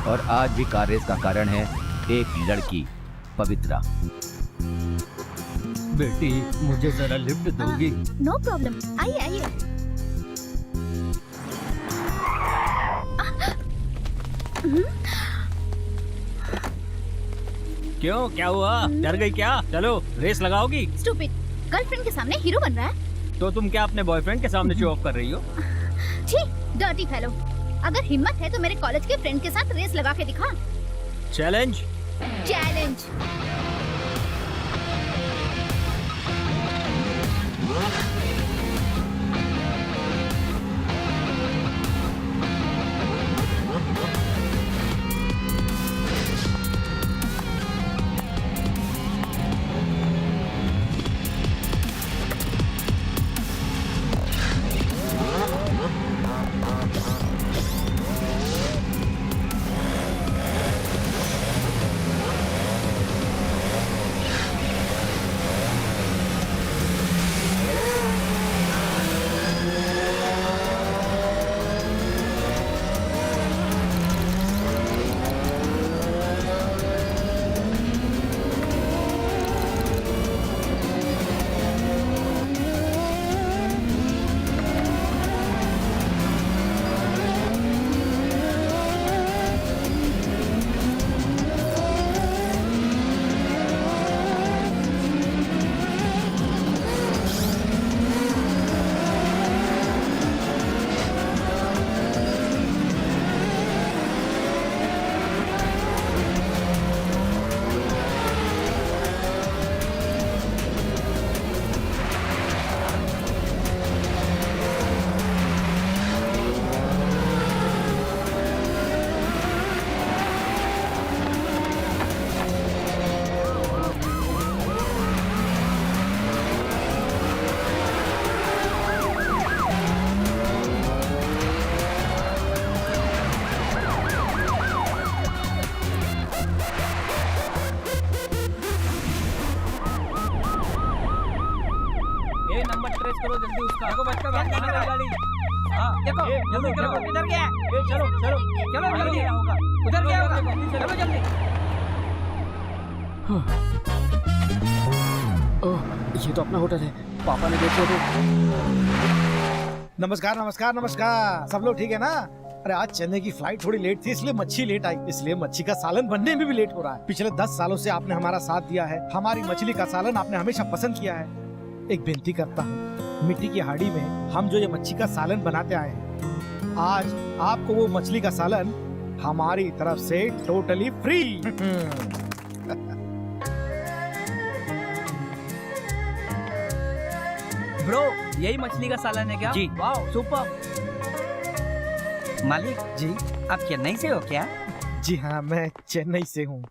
और आज भी कार रेस का कारण है एक लड़की, पवित्रा। बेटी, मुझे जरा लिफ्ट दोगी? नो प्रॉब्लम, आइए आइए। क्यों, क्या हुआ? डर गई क्या? चलो रेस लगाओगी? स्टूपिड, गर्लफ्रेंड के सामने हीरो बन रहा है। तो तुम क्या अपने बॉयफ्रेंड के सामने शो ऑफ कर रही हो? छी, डर्टी फेलो। अगर हिम्मत है तो मेरे कॉलेज के फ्रेंड के साथ रेस लगा के दिखा। चैलेंज? चैलेंज। करो जल्दी उसका। देखो बच्चा भाग रहा है गाड़ी। हां देखो जल्दी करो। इधर क्या है? ये चलो चलो चलो जल्दी होगा। उधर क्या होगा? चलो जल्दी। ओह, ये तो अपना होटल है। पापा ने देखो तो। नमस्कार नमस्कार नमस्कार। सब लोग ठीक है ना? अरे आज चेन्नई की फ्लाइट थोड़ी लेट थी, इसलिए मच्छी लेट आई, इसलिए मच्छी का सालन बनने में भी लेट हो रहा है। पिछले 10 सालों से आपने हमारा साथ दिया है, हमारी मछली का सालन आपने हमेशा पसंद किया है। एक विनती करता हूँ, मिट्टी की हाड़ी में हम जो ये मच्छी का सालन बनाते आए हैं, आज आपको वो मछली का सालन हमारी तरफ से टोटली फ्री। ब्रो, यही मछली का सालन है क्या? जी। Wow super. मालिक जी आप चेन्नई से हो क्या? जी हाँ, मैं चेन्नई से हूँ।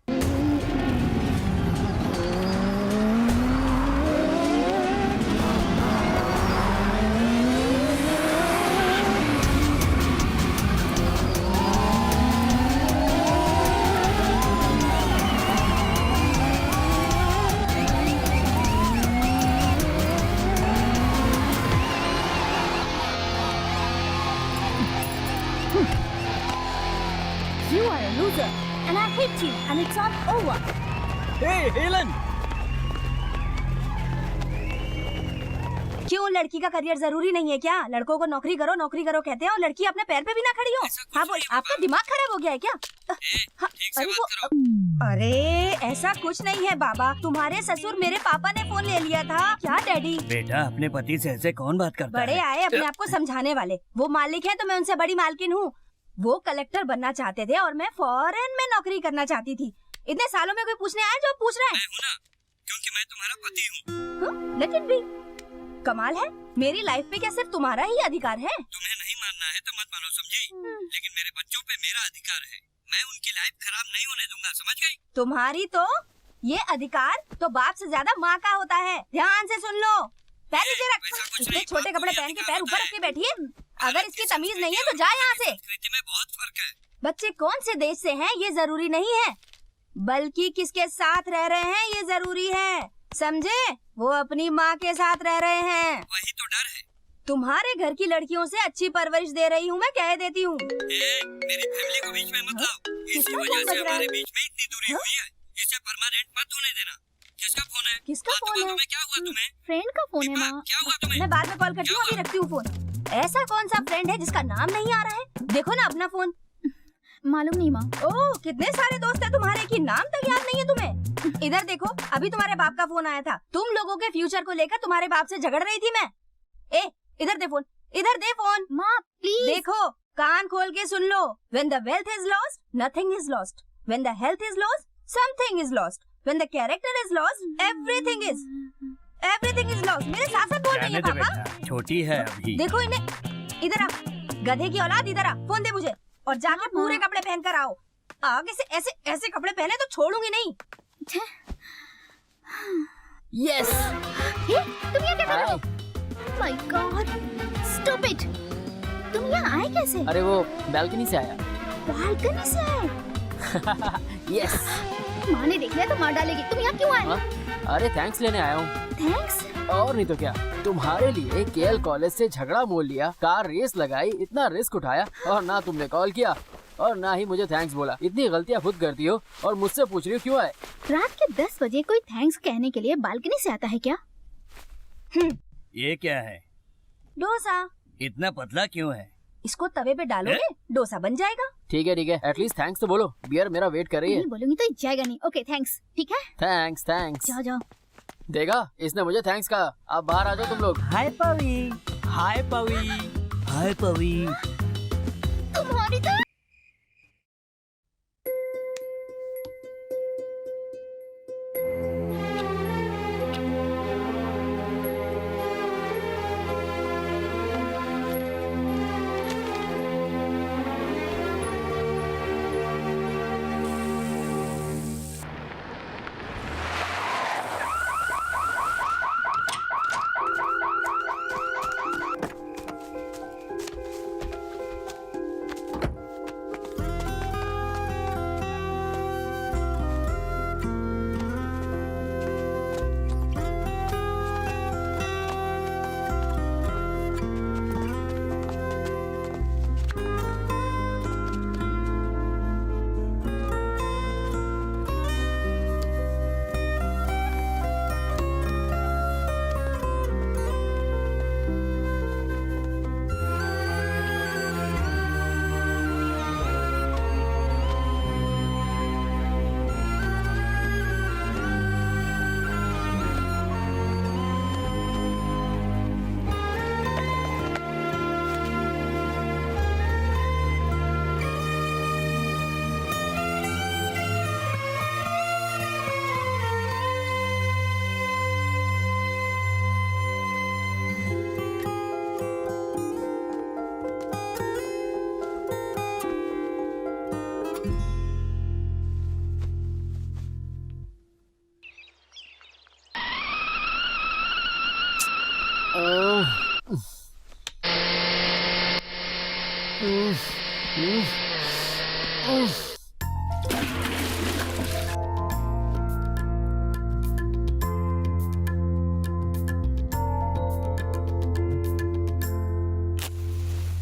You are a loser, and I hate you, and it's all over. Hey Helen, क्यों, लड़की का करियर जरूरी नहीं है क्या? लड़कों को नौकरी करो कहते हैं और लड़की अपने पैर पे भी ना खड़ी हो। हाँ बोल, आपका दिमाग खराब हो गया है क्या? अरे ऐसा कुछ नहीं है बाबा, तुम्हारे ससुर मेरे पापा ने फोन ले लिया था। क्या डैडी? बेटा अपने पति से ऐसे कौन बात करता बड़े है? आए अपने आप को समझाने वाले। वो मालिक है तो मैं उनसे बड़ी मालकिन हूँ। वो कलेक्टर बनना चाहते थे और मैं फॉरेन में नौकरी करना चाहती थी। इतने सालों में कोई पूछने आया जो पूछ रहा है? मैं हूँ ना, क्योंकि मैं तुम्हारा पति हूँ। Let it be. कमाल है, मेरी लाइफ पे क्या सिर्फ तुम्हारा ही अधिकार है? तुम्हें नहीं मानना है तो मत मानो, समझी? लेकिन मेरे बच्चों पे मेरा अधिकार है। मैं उनकी लाइफ खराब नहीं होने दूंगा, समझ गई? तुम्हारी तो ये अधिकार तो बाप से ज्यादा माँ का होता है। ध्यान से सुन लो। पैर नीचे रख। इतने छोटे कपड़े पहन के पैर ऊपर रख के बैठी है। अगर इसकी तमीज नहीं है तो जा यहाँ से। संस्कृति में बहुत फर्क है। बच्चे कौन से देश से हैं ये जरूरी नहीं है, बल्कि किसके साथ रह रहे हैं ये जरूरी है। समझे? वो अपनी माँ के साथ रह रहे हैं। वही तो डर है। तुम्हारे घर की लड़कियों से अच्छी परवरिश दे रही हूँ मैं, कह देती हूँ। मेरी फैमिली को बीच में मत लाओ। इसी किसका वजह फोन से बज रहा हमारे है? बीच में इतनी दूरी हुई है। इसे परमानेंट मत होने देना। किसका फोन है? किसका बात तो फोन है? बातों में क्या हुआ तुम्हें? फ्रेंड का फोन है दीपा, माँ। क्या हुआ तुम्हें? मैं बाद में कॉल करती हूँ, अभी रखती हूँ फोन। ऐसा कौन सा फ्रेंड है जिसका नाम नहीं आ रहा है? देखो ना अपना फोन। मालूम नहीं माँ। ओह, कितने सारे दोस्त हैं तुम्हारे कि नाम तक याद नहीं है तुम्हें। इधर देखो, अभी तुम्हारे बाप का फोन आया था। तुम लोगों के फ्यूचर को लेकर तुम्हारे बाप से झगड़ रही थी मैं। इधर दे फोन, इधर दे फोन। माँ प्लीज। देखो, कान खोल के सुन लो। When the wealth is lost, nothing is lost. When the health is lost, something is lost. When the character is lost, everything is lost. मेरे साथ साथ बोल रही है पापा। छोटी है अभी। देखो इन्हें, इधर आ, गधे की औलाद, इधर आ, फोन दे मुझे और जाके पूरे कपड़े पहन कर आओ। आगे से ऐसे ऐसे कपड़े पहने तो छोड़ूंगी नहीं। यस। तुम यहाँ क्या कर रहे हो? My God, stop it. तुम यहाँ आए कैसे? अरे वो बैल्कनी से आया। बालकनी से आए? यस। माँ ने देख लिया तो मार डालेगी। तुम यहाँ क्यों आए? अरे थैंक्स लेने आया हूँ। थैंक्स? और नहीं तो क्या, तुम्हारे लिए केएल कॉलेज से झगड़ा मोल लिया, कार रेस लगाई, इतना रिस्क उठाया और ना तुमने कॉल किया और ना ही मुझे थैंक्स बोला। इतनी गलतियाँ खुद करती हो और मुझसे पूछ रही हो क्यों आए? रात के 10 बजे कोई थैंक्स कहने के लिए बालकनी से आता है क्या? ये क्या है? डोसा। इतना पतला क्यों है? इसको तवे पे डालोगे, डोसा बन जाएगा। ठीक है, एटलीस्ट थैंक्स तो बोलो। बियर मेरा वेट कर रही है। नहीं बोलूंगी तो जाएगा नहीं। ओके थैंक्स, ठीक है? थैंक्स। जाओ जाओ। देखा, इसने मुझे थैंक्स कहा। अब बाहर आ जाओ तुम लोग। हाय पवी, हाय पवी, हाय पवी। तुम्हारी तो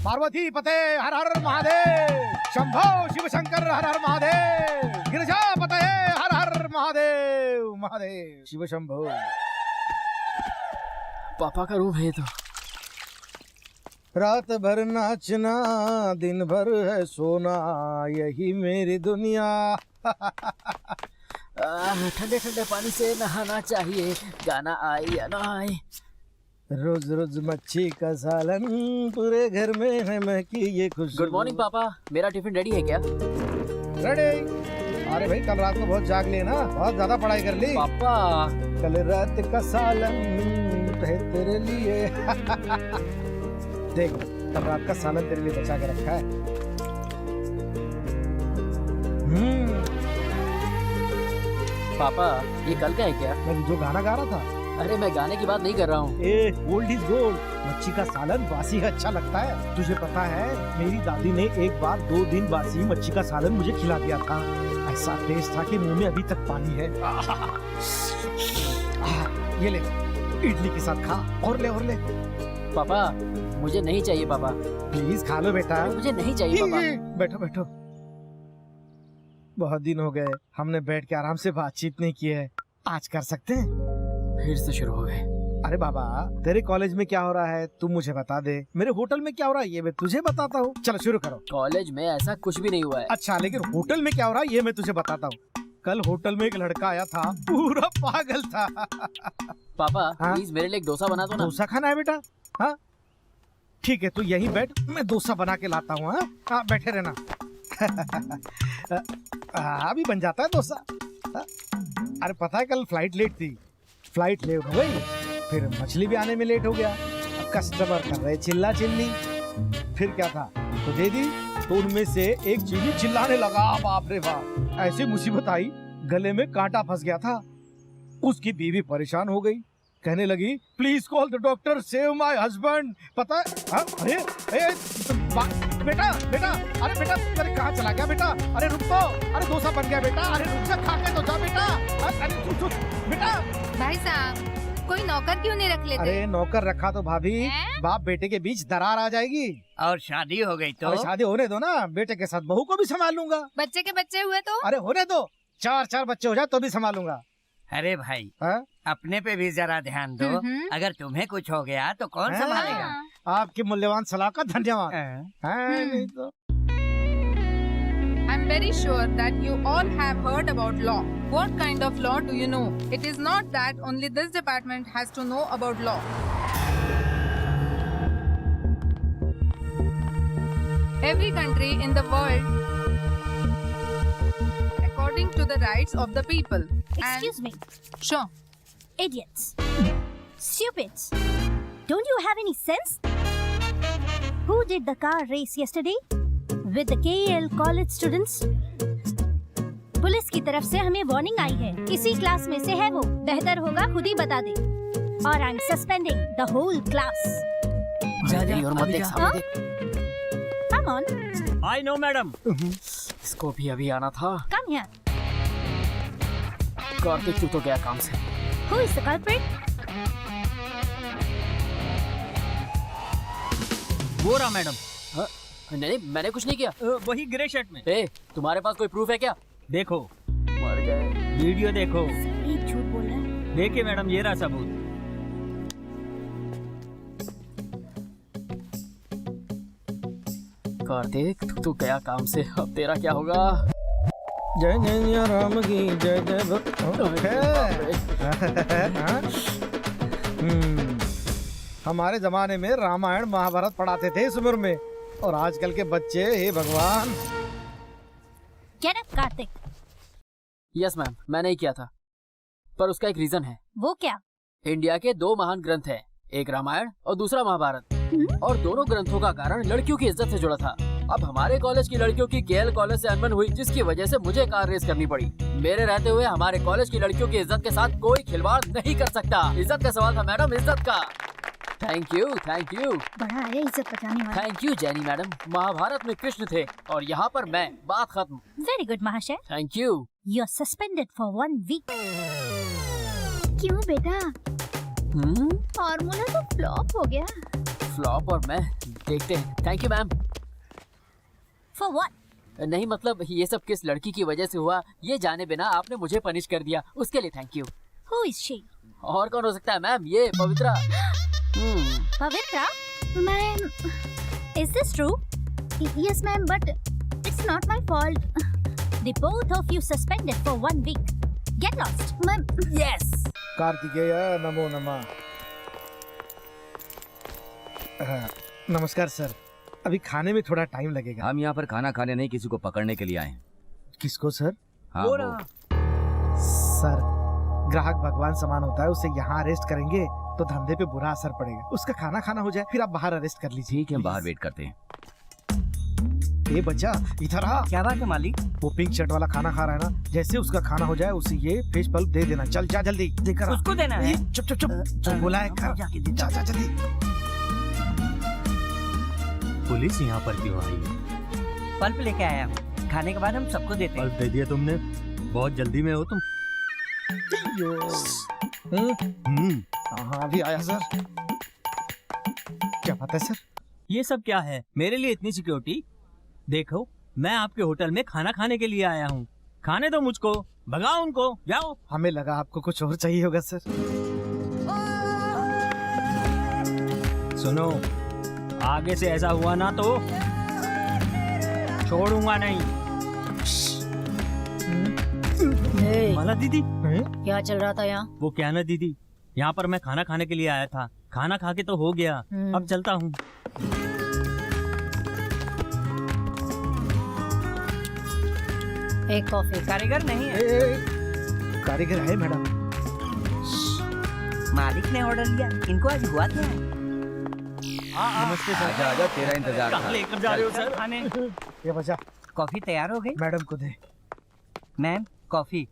पार्वती पते हर हर महादेव, शंभो शिव शंकर हर हर महादेव, गिरिजा पते हर हर महादेव, महादेव शिव शंभो। पापा का रूम है तो। रात भर नाचना, दिन भर है सोना, यही मेरी दुनिया। ठंडे ठंडे पानी से नहाना चाहिए, गाना आए या ना आए। रोज रोज मच्छी का सालन, पूरे घर में है महकी ये खुशबू। गुड मॉर्निंग पापा, मेरा टिफिन रेडी है क्या? रेडी। अरे भाई कल रात को बहुत जाग लिए ना, बहुत ज्यादा पढ़ाई कर ली। पापा कल रात का सालन है तेरे लिए। देखो कल रात का सालन तेरे लिए बचा के रखा है। पापा ये कल का है क्या? मैं जो गाना गा रहा था। अरे मैं गाने की बात नहीं कर रहा हूँ। Gold is gold. मच्छी का सालन बासी है अच्छा लगता है। तुझे पता है मेरी दादी ने एक बार 2 दिन बासी मच्छी का सालन मुझे खिला दिया था। ऐसा टेस्ट था कि मुंह में अभी तक पानी है। ये ले इडली के साथ खा। और ले पापा मुझे नहीं चाहिए पापा, प्लीज खा लो बेटा। मुझे नहीं चाहिए पापा। बैठो बैठो। बहुत दिन हो गए हमने बैठ के आराम से बातचीत नहीं की है, आज कर सकते हैं? फिर से शुरू हो गए। अरे बाबा, तेरे कॉलेज में क्या हो रहा है तू मुझे बता दे, मेरे होटल में क्या हो रहा है ये मैं तुझे बताता हूँ। चलो शुरू करो। कॉलेज में ऐसा कुछ भी नहीं हुआ है। अच्छा, लेकिन होटल में क्या हो रहा है ये मैं तुझे बताता हूँ। कल होटल में एक लड़का आया था, पूरा पागल था। पापा हाँ? प्लीज मेरे लिए एक डोसा बना दो ना। डोसा खाना है बेटा? हाँ ठीक है, तू यहीं बैठ, मैं डोसा बना के लाता हूँ। हाँ बैठे रहना। अभी बन जाता है डोसा। अरे पता है कल फ्लाइट लेट थी, फ्लाइट लेट हो गई, फिर मछली भी आने में लेट हो गया। अब कस्टमर कर रहे चिल्ला चिल्ली, फिर क्या था तो दे दी, तो उनमें से एक चीनी चिल्लाने लगा, बाप रे बाप, ऐसी मुसीबत आई गले में कांटा फंस गया था। उसकी बीवी परेशान हो गई, कहने लगी please call the doctor, save my husband. पता है हाँ? बेटा बेटा, अरे बेटा अरे कहाँ चला गया बेटा? अरे रुक तो, अरे डोसा बन गया बेटा, अरे रुक जा, खा के तो जा बेटा। अरे सुन बेटा। भाई साहब कोई नौकर क्यों नहीं रख लेते? अरे नौकर रखा तो भाभी बाप बेटे के बीच दरार आ जाएगी। और शादी हो गई तो? अरे शादी होने दो ना, बेटे के साथ बहू को भी संभाल लूंगा। बच्चे के बच्चे हुए तो? अरे होने दो, 4 बच्चे हो जाए तो भी संभालूंगा। अरे भाई हाँ? अपने पे भी जरा ध्यान दो, अगर तुम्हें कुछ हो गया तो कौन हाँ। संभालेगा? आपकी मूल्यवान सलाह का धन्यवाद। हाँ, नहीं तो। I'm very sure that you all have heard about law. What kind of law do you know? It is not that only this department has to know about law. Every country in the world according to the rights of the people. Excuse me, Sure. idiots, stupids. Don't you have any sense? Who did the car race yesterday? With the KL college students? Police की तरफ से हमें warning आई है, इसी class में से है वो, बेहतर होगा खुद ही बता दे। और I am suspending the whole class. और मत देख, सामने देख। Come on, I know madam. इसको भी अभी आना था। come here. कार्तिक तू तो गया काम से। Who is the culprit? वो रहा मैडम। हाँ? नहीं मैंने कुछ नहीं किया। वही ग्रे शर्ट में। ए, तुम्हारे पास कोई प्रूफ है क्या? देखो मर गए। वीडियो देखो। ये झूठ बोल रहा है। देखिए मैडम, ये रहा सबूत। कार्तिक तू गया काम से, अब तेरा क्या होगा? जय जय राम की जय हमारे जमाने में रामायण महाभारत पढ़ाते थे इस उम्र में, और आजकल के बच्चे, हे भगवान। Get up, Kartik. Yes ma'am, मैंने ही किया था, पर उसका एक रीजन है। वो क्या? इंडिया के 2 महान ग्रंथ हैं, एक रामायण और दूसरा महाभारत, और दोनों ग्रंथों का कारण लड़कियों की इज्जत से जुड़ा था। अब हमारे कॉलेज की लड़कियों की केएल कॉलेज से अनबन हुई, जिसकी वजह से मुझे कार रेस करनी पड़ी। मेरे रहते हुए हमारे कॉलेज की लड़कियों की इज्जत के साथ कोई खिलवाड़ नहीं कर सकता। इज्जत का सवाल था मैडम, इज्जत का। थैंक यू, थैंक यू, बड़ा है इज्जत बचाने वाला। Thank you Jenny madam. Mahabharata में कृष्ण थे और यहाँ पर मैं, बात खत्म। वेरी गुड महाशय। Thank you. You are suspended for 1 week. क्यों बेटा? फॉर्मूला तो फ्लॉप हो गया। फ्लॉप और मैं देखते हैं। Thank you ma'am. For what? नहीं मतलब ये सब किस लड़की की वजह से हुआ ये जाने बिना आपने मुझे पनिश कर दिया, उसके लिए thank you. Who is she? और कौन हो सकता है मैम? ये Pavitra. Pavitra? Ma'am, is this true? Yes ma'am, but it's not my fault. The both of you suspended for 1 week. Get lost. Ma'am, yes. Kartikeya नमो नमः। नमस्कार सर, अभी खाने में थोड़ा टाइम लगेगा। हम यहाँ पर खाना खाने नहीं, किसी को पकड़ने के लिए आए हैं। किसको सर? हाँ वो वो। रहा। सर, ग्राहक भगवान समान होता है, उसे यहाँ अरेस्ट करेंगे तो धंधे पे बुरा असर पड़ेगा। उसका खाना खाना हो जाए, फिर आप बाहर अरेस्ट कर लीजिए। ठीक है, हम बाहर वेट करते हैं। ए बच्चा, इधर आ। क्या बात है मालिक? वो पिंक शर्ट वाला खाना खा रहा है ना, जैसे उसका खाना हो जाए उसे ये फेस बल्ब दे देना। चल जा जल्दी, देकर आ। उसको देना है? चुप चुप चुप, जो बोला है कर। जा जा जल्दी। पुलिस यहाँ पर क्यों आई है? पल्प लेके आया हूँ, खाने के बाद हम सबको देते हैं। पल्प दे दिया तुमने? बहुत जल्दी में हो तुम। हाँ अभी आया सर। पता है सर? ये सब क्या है? मेरे लिए इतनी सिक्योरिटी? देखो, मैं आपके होटल में खाना खाने के लिए आया हूँ। खाने दो मुझको, भगाओ उनको, जाओ। हमें लगा आपको कुछ और चाहिए होगा सर। सुनो, आगे से ऐसा हुआ ना तो छोड़ूंगा नहीं। माला दीदी, क्या चल रहा था यहाँ? वो क्या ना दीदी, यहाँ पर मैं खाना खाने के लिए आया था। खाना खा के तो हो गया, अब चलता हूँ। एक कॉफी। कारीगर नहीं है। कारीगर है मैडम। मालिक ने ऑर्डर लिया, इनको आज हुआ क्या है? नमस्ते सर। आजा आजा, तेरा इंतजार कहाँ था। लेकर जा रहे हो सर खाने? ये बचा, कॉफी तैयार हो गई? मैडम को दे। Ma'am, coffee.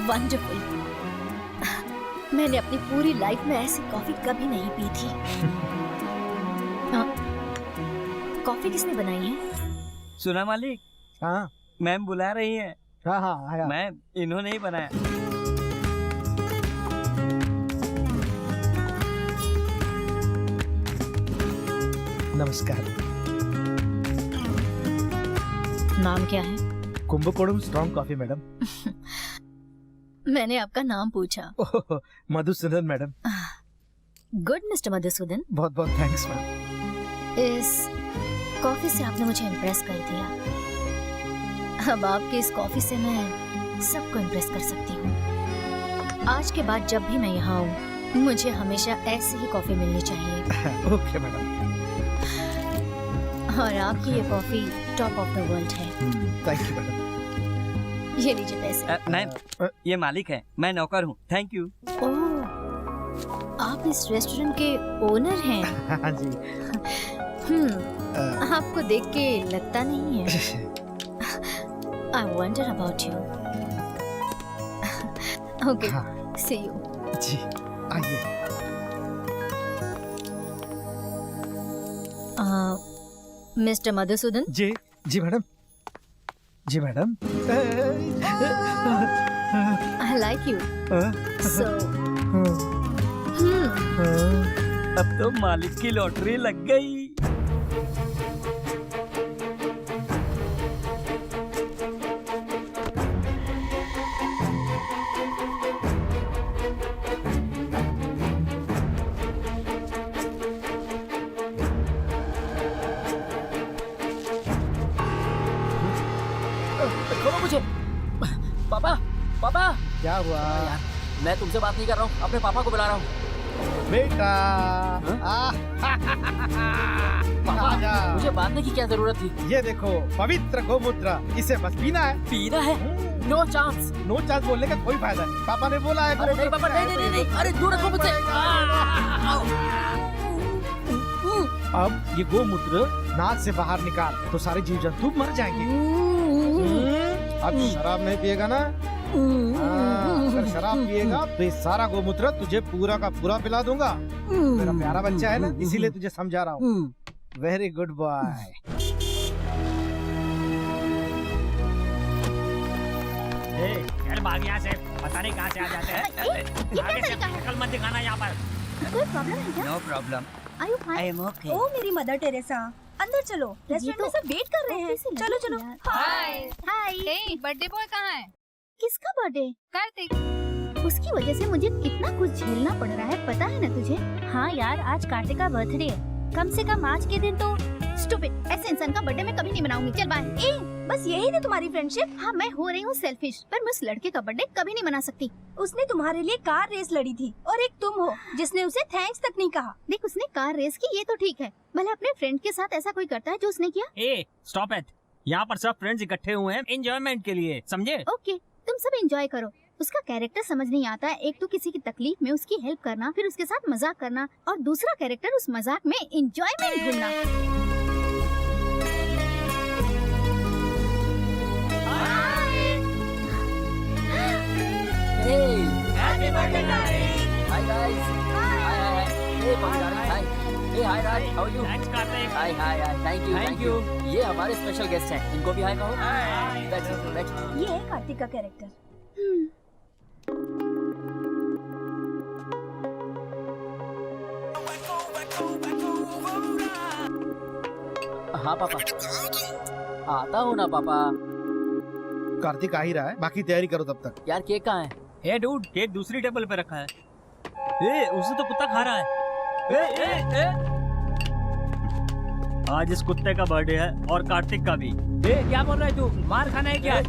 वंडरफुल। मैंने अपनी पूरी लाइफ में ऐसी कॉफी कभी नहीं पी थी। कॉफी किसने बनाई है? सुना मालिक, हाँ मैम बुला रही है। हाँ हाँ आया। मैम, इन्होंने ही बनाया। नमस्कार। नाम क्या है? Kumbakonam strong coffee madam. मैंने आपका नाम पूछा। Oh, Madhusudan madam. Good mister Madhusudan. बहुत बहुत थैंक्स मैम। इस कॉफी से आपने मुझे इम्प्रेस कर दिया। अब आपकी इस कॉफी से मैं सबको इम्प्रेस कर सकती हूँ। आज के बाद जब भी मैं यहाँ आऊँ, मुझे हमेशा ऐसी ही कॉफी मिलनी चाहिए। Okay madam. और आपकी ये coffee top of the world है। Thank you madam. ये लीजिए पैसे। मैम, ये मालिक है, मैं नौकर हूँ। Thank you. ओह, आप इस रेस्टोरेंट के ओनर हैं? हाँ जी। आपको देख के लगता नहीं है। I wonder about you. Okay, see you. जी, आइए। मिस्टर मधुसूदन। जी जी मैडम। जी madam. I like you. So, अब तो मालिक की लॉटरी लग गई। खोलो मुझे। पापा, पापा। क्या हुआ? यार, मैं तुमसे बात नहीं कर रहा हूँ, अपने पापा को बुला रहा हूँ। बेटा। पापा, मुझे बांधने की क्या जरूरत थी? ये देखो, पवित्र गोमूत्र, इसे बस पीना है। पीना है? No chance. नो चांस बोलने का कोई फायदा नहीं। पापा ने बोला है। अरे नहीं पापा, नहीं नहीं नहीं, अरे दूर रखो मुझसे। अब ये गोमूत्र नाक से बाहर निकाल तो सारे जीव जंतु मर जाएंगे। अब शराब नहीं पिएगा ना? अगर शराब पिएगा तो ये सारा गोमूत्र तुझे पूरा का पूरा पिला दूंगा। मेरा प्यारा बच्चा है ना, इसीलिए तुझे समझा रहा हूँ। Very good boy. चल भाग यहाँ से, पता नहीं कहाँ से आ जाते हैं। आगे से शक्ल मत दिखाना यहाँ पर। कोई प्रॉब्लम है क्या? No problem, Are you fine? I am okay. Oh मेरी मदर टेरेसा, अंदर चलो, रेस्टोरेंट में सब वेट कर रहे हैं। चलो चलो। हाय। हाय। हे, बर्थडे बॉय कहाँ है? किसका बर्थडे? कार्तिक। उसकी वजह से मुझे कितना कुछ झेलना पड़ रहा है, पता है ना तुझे? हाँ यार, आज कार्तिक का बर्थडे है। कम से कम आज के दिन तो स्टूपिड, ऐसे इंसान का बर्थडे मैं कभी नहीं मनाऊंगी। चल बाय। बस यही थी तुम्हारी फ्रेंडशिप? हाँ, मैं हो रही हूँ सेल्फिश, पर मैं उस लड़के का बर्थडे कभी नहीं मना सकती। उसने तुम्हारे लिए कार रेस लड़ी थी और एक तुम हो जिसने उसे थैंक्स तक नहीं कहा। देख, उसने कार रेस की, ये तो ठीक है। भले अपने फ्रेंड के साथ ऐसा कोई करता है जो उसने किया। ए, स्टॉप इट। यहाँ पर सब फ्रेंड्स इकट्ठे हुए हैं एंजॉयमेंट के लिए, समझे? ओके, तुम सब एंजॉय करो। उसका कैरेक्टर समझ नहीं आता है। एक तो किसी की तकलीफ में उसकी हेल्प करना, फिर उसके साथ मजाक करना, और दूसरा कैरेक्टर उस मजाक में एंजॉयमेंट ढूंढना। Puppy darling, hi. Hey hi Raj, how are you? Thanks Kartik. Hi hi hi, thank you Thank you. ये हमारे स्पेशल गेस्ट हैं, इनको भी हाय कहो। हाय। बैठ। ये है कार्तिक का कैरेक्टर। हाँ पापा, आता हूँ ना पापा। कार्तिक आ ही रहा है, बाकी तैयारी करो तब तक। यार केक कहाँ है? ए डूड, केक दूसरी टेबल पे रखा है। ए उसे तो कुत्ता खा रहा है। ए आज इस कुत्ते का बर्थडे है और कार्तिक का भी। ए क्या बोल रहा है तू? मार खाना है क्या? ये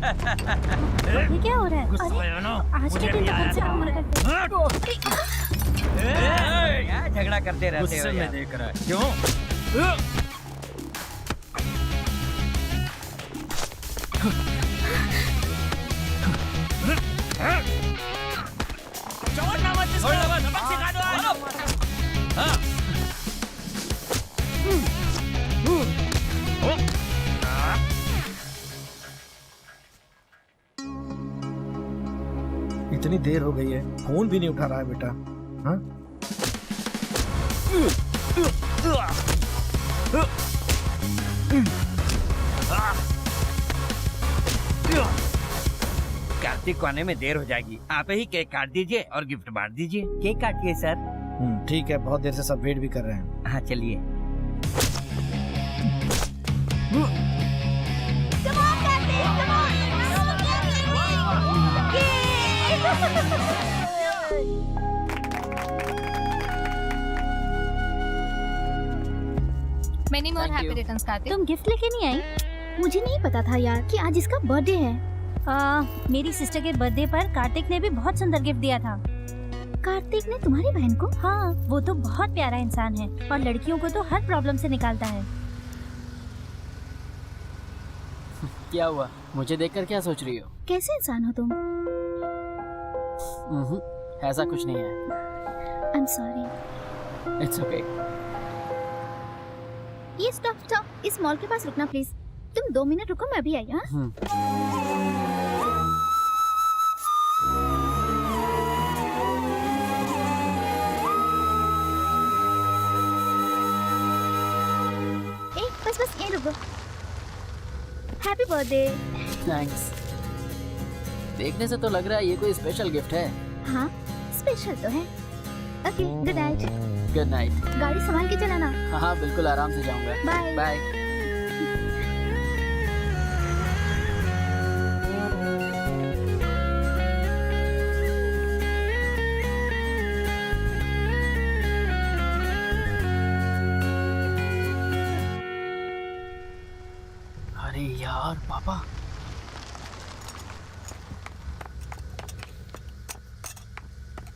क्या हो रहा है? गुस्सा अरे है ना? आज के मुझे दिन भी तो आया हमसे था। कम करते क्या झगड़ा करते रहते गुस्से हो में यार? देख रहा है क्यों? इतनी देर हो गई है, फोन भी नहीं उठा रहा है बेटा। हाँ? कार्तिक को आने में देर हो जाएगी, आप ही केक काट दीजिए और गिफ्ट बांट दीजिए। केक काटिए सर। ठीक है, बहुत देर से सब वेट भी कर रहे हैं। हाँ चलिए। Come on, Kartik, come on. Many more Thank happy you. returns, Kartik. तुम गिफ्ट लेके नहीं आई? मुझे नहीं पता था यार कि आज इसका बर्थडे है। मेरी सिस्टर के बर्थडे पर कार्तिक ने भी बहुत सुंदर गिफ्ट दिया था। कार्तिक ने तुम्हारी बहन को? हाँ, वो तो बहुत प्यारा इंसान है और लड़कियों को तो हर प्रॉब्लम से निकालता है। क्या हुआ? मुझे देखकर क्या सोच रही हो? कैसे इंसान हो तुम? ऐसा कुछ नहीं है। I am sorry. It's okay. ये स्टॉप, इस मॉल के पास रुकना प्लीज। तुम 2 मिनट रुको, मैं अभी आई। हाँ बस यहीं रुको। Happy birthday. थैंक्स। देखने से तो लग रहा है ये कोई स्पेशल गिफ्ट है। हाँ स्पेशल तो है। Okay good night. Good night. गाड़ी संभाल के चलाना। हाँ बिल्कुल, आराम से जाऊंगा। Bye bye. अरे यार पापा,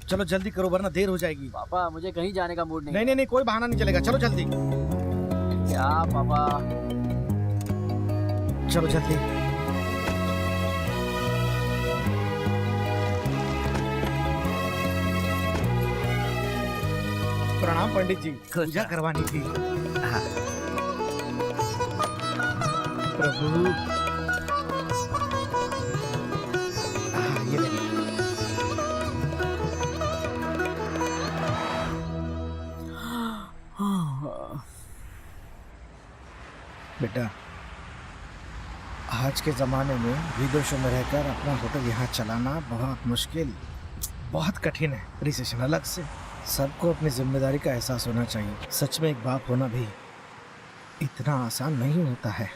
चलो जल्दी करो वरना देर हो जाएगी। पापा मुझे कहीं जाने का मूड नहीं। नहीं नहीं नहीं, कोई बहाना नहीं चलेगा, चलो जल्दी। क्या पापा? चलो जल्दी। प्रणाम पंडित जी, पूजा करवानी थी। हाँ। प्रभु। ये ले। बेटा, आज के जमाने में विदेशों में रहकर अपना होटल यहाँ चलाना बहुत मुश्किल, बहुत कठिन है। रिसेशन अलग से। सबको अपनी जिम्मेदारी का एहसास होना चाहिए। सच में एक बाप होना भी इतना आसान नहीं होता है।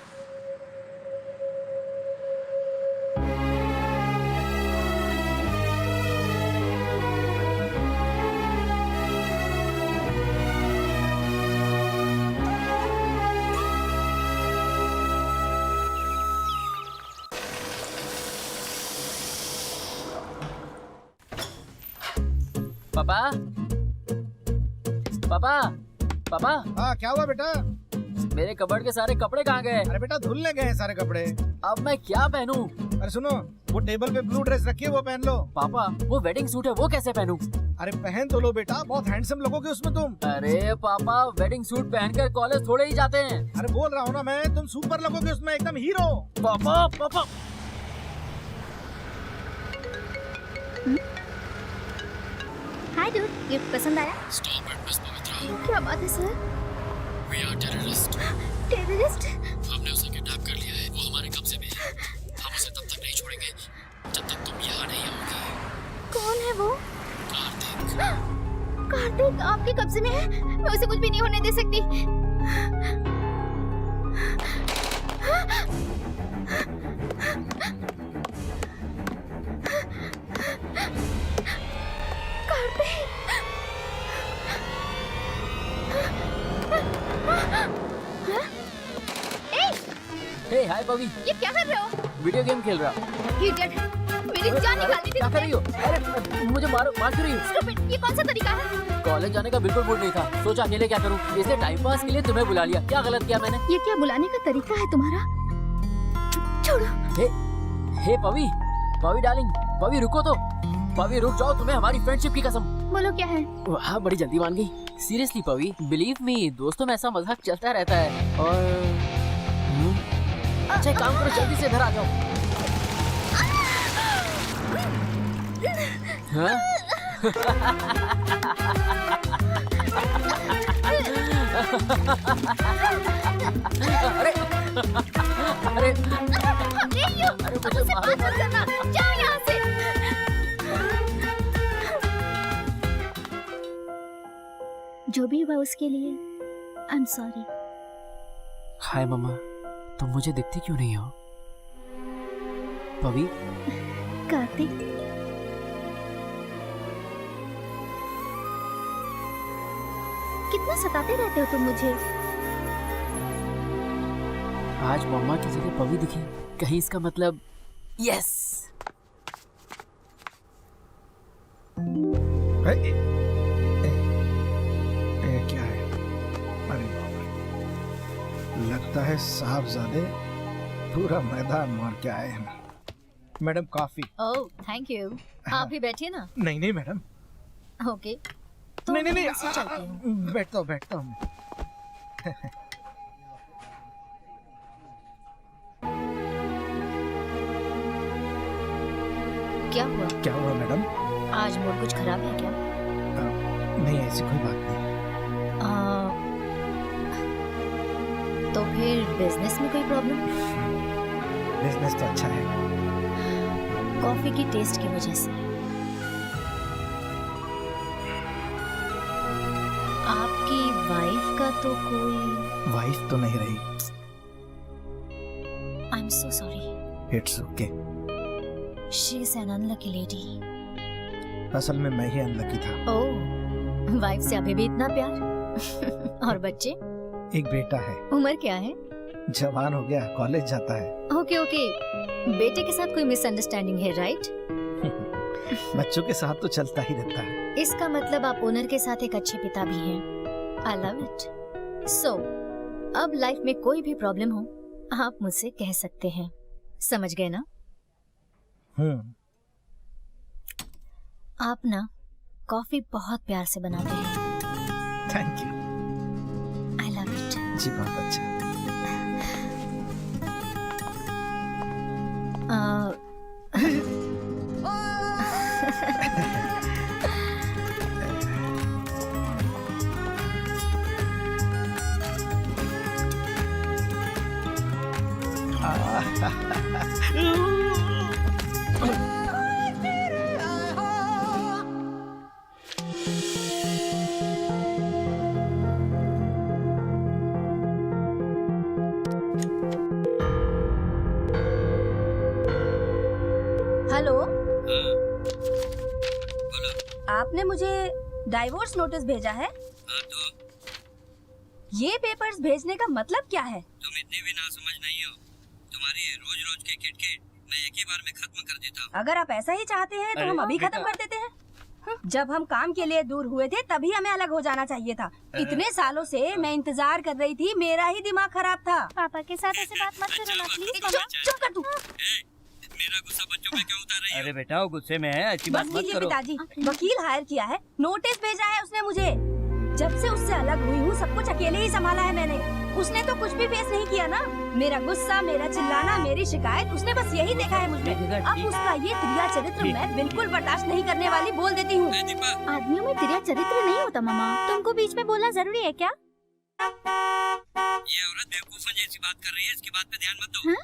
पापा, पापा, पापा, हाँ क्या हुआ बेटा? मेरे कबर्ड के सारे कपड़े कहाँ गए? अरे बेटा धुलने गए हैं सारे कपड़े। अब मैं क्या पहनूं? अरे सुनो, वो टेबल पे ब्लू ड्रेस रखी है, वो पहन लो। पापा वो वेडिंग सूट है, वो कैसे पहनूं? अरे पहन तो लो बेटा, बहुत हैंडसम लगोगे उसमें तुम। अरे पापा, वेडिंग सूट पहनकर कॉलेज थोड़े ही जाते हैं। अरे बोल रहा हूँ ना मैं, तुम सुपर लगोगे उसमें, एकदम हीरो। पापा, पापा। हाय डूड, गिफ्ट पसंद आया? Stop it, Miss Pavitra. क्या बात है sir? We are terrorists. Terrorist? हमने उसे किडनैप कर लिया है। वो हमारे कब्जे में है। हम उसे तब तक नहीं छोड़ेंगे जब तक तुम यहाँ नहीं आओगी। कौन है वो? कार्तिक। कार्तिक आपके कब्जे में है? मैं उसे कुछ भी नहीं होने दे सकती। हे हाय पवी, ये क्या कर रहे हो? वीडियो गेम खेल रहा। Idiot! मेरी जान निकालनी थी क्या कर रही हो? तुमने। अरे मुझे मार क्यों रही हो? Stupid! ये कौन सा तरीका है? कॉलेज जाने का बिल्कुल मूड नहीं था। सोचा अकेले क्या करूं, इसलिए टाइम पास के लिए तुम्हें बुला लिया। क्या गलत किया मैंने? ये क्या बुलाने का तरीका है तुम्हारा? छोड़ो। हे पवी डार्लिंग, पवी रुको तो। पवी रुक जाओ, तुम्हें हमारी फ्रेंडशिप की कसम। बोलो क्या है? वाह बड़ी जल्दी मान गई। सीरियसली पवी, बिलीव मी, दोस्तों में ऐसा मजाक चलता रहता है। और अच्छा एक काम करो, जल्दी से इधर आ जाओ। हाँ? अरे अरे अरे मुझे मारो। जाओ यहाँ से। जो भी हुआ उसके लिए आई एम सॉरी। हाय मम्मा, तुम मुझे दिखती क्यों नहीं हो? पवी, कार्तिक, कितना सताते रहते हो तुम मुझे। आज मम्मा की जगह पवी दिखी, कहीं इसका मतलब यस। क्या है? अरे बाप रे, लगता है साहबजादे पूरा मैदान मार के आए हैं। Madam coffee. Oh thank you. आप भी बैठिए ना। नहीं मैडम। ओके नहीं बैठता हूँ। क्या हुआ मैडम? आज मूड कुछ खराब है क्या? नहीं ऐसी कोई बात नहीं। तो फिर बिजनेस में कोई प्रॉब्लम? बिजनेस तो अच्छा है। कॉफी की टेस्ट की वजह से। आपकी वाइफ का तो कोई? वाइफ तो नहीं रही। आई am so sorry. It's okay. She is an unlucky lady. असल में मैं ही अनलकी था। ओह, वाइफ से अभी भी इतना प्यार? और बच्चे? एक बेटा है। उम्र क्या है? जवान हो गया, कॉलेज जाता है। ओके ओके, बेटे के साथ कोई मिसअंडरस्टैंडिंग है राइट? बच्चों के साथ तो चलता ही रहता है। इसका मतलब आप ओनर के साथ एक अच्छे पिता भी हैं। आई लव इट। सो अब लाइफ में कोई भी प्रॉब्लम हो आप मुझसे कह सकते हैं, समझ गए ना? आप ना कॉफी बहुत प्यार से बनाते हैं। Thank you. I love it. जी बहुत अच्छा। हेलो, बोलो। आपने मुझे डाइवोर्स नोटिस भेजा है? हाँ तो ये पेपर्स भेजने का मतलब क्या है? तुम इतनी भी ना समझ नहीं हो। तुम्हारी रोज रोज की किटकिट मैं एक ही बार में खत्म कर देता हूँ। अगर आप ऐसा ही चाहते हैं तो हम अभी खत्म कर देते हैं। जब हम काम के लिए दूर हुए थे तभी हमें अलग हो जाना चाहिए था। इतने सालों से मैं इंतजार कर रही थी, मेरा ही दिमाग खराब था। पापा के साथ ऐसे बात मत करो ना प्लीज। चुप कर तू। मेरा गुस्सा बच्चों पे क्यों उतार रही हो? अरे बेटा वो गुस्से में है, ऐसी बात बस मत कीजिए करो। पिताजी, वकील हायर किया है, नोटिस भेजा है उसने मुझे। जब से उससे अलग हुई हूँ सब कुछ अकेले ही संभाला है मैंने। उसने तो कुछ भी फेस नहीं किया ना। मेरा गुस्सा, मेरा चिल्लाना, मेरी शिकायत, उसने बस यही देखा है मुझमें। अब उसका ये तिरिया चरित्र मैं बिल्कुल बर्दाश्त नहीं करने वाली बोल देती हूँ। आदमियों में तिरिया चरित्र नहीं होता मामा। तुमको बीच में बोलना जरूरी है क्या? ये औरत बेवकूफा जैसी बात कर रही है, इसकी बात पे ध्यान मत दो। हाँ?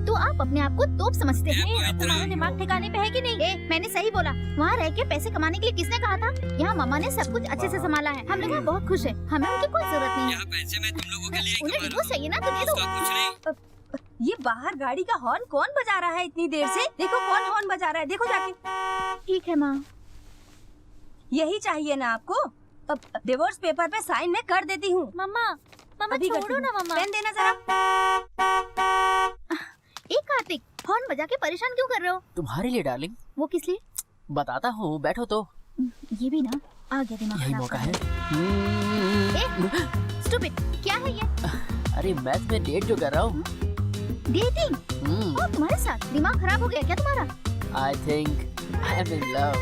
तो आप अपने आप को तोप समझते हैं। पवित्र। तुम्हारा दिमाग ठिकाने पे है कि नहीं? मैंने सही बोला। वहाँ रह के पैसे कमाने के लिए किसने कहा था? यहाँ मामा ने सब कुछ अच्छे से संभाला है। हम लोग यहाँ बहुत खुश हैं। हमें उनकी कोई जरूरत नहीं है। यहाँ पैसे मैं तुम लोगों के लिए ही उन्हें कमा रहा डिवोर्स चाहिए ना तो दे हूँ, दो। उसका कुछ नहीं। ये बाहर गाड़ी का हॉर्न कौन बजा रहा है इतनी देर से? देखो कौन हॉर्न बजा रहा है, देखो जाके। ठीक है माँ। यही चाहिए ना आपको? अब डिवोर्स पेपर पे साइन मैं कर देती हूँ। मम्मा मम्मा अभी करती छोड़ो हूँ। ना मम्मा। पेन देना जरा। एक कार्तिक हॉर्न बजा के परेशान क्यों कर रहे हो? तुम्हारे लिए डार्लिंग। वो किस लिए? बताता हूँ, बैठो तो। ये भी ना आ गया दिमाग यही खराब मौका करने। है। स्टूपिड, क्या है ये? अरे मैथ में डेट जो कर रहा हूँ। डेटिंग? और तुम्हारे साथ दिमाग खराब हो गया क्या तुम्हारा? I think I am in love.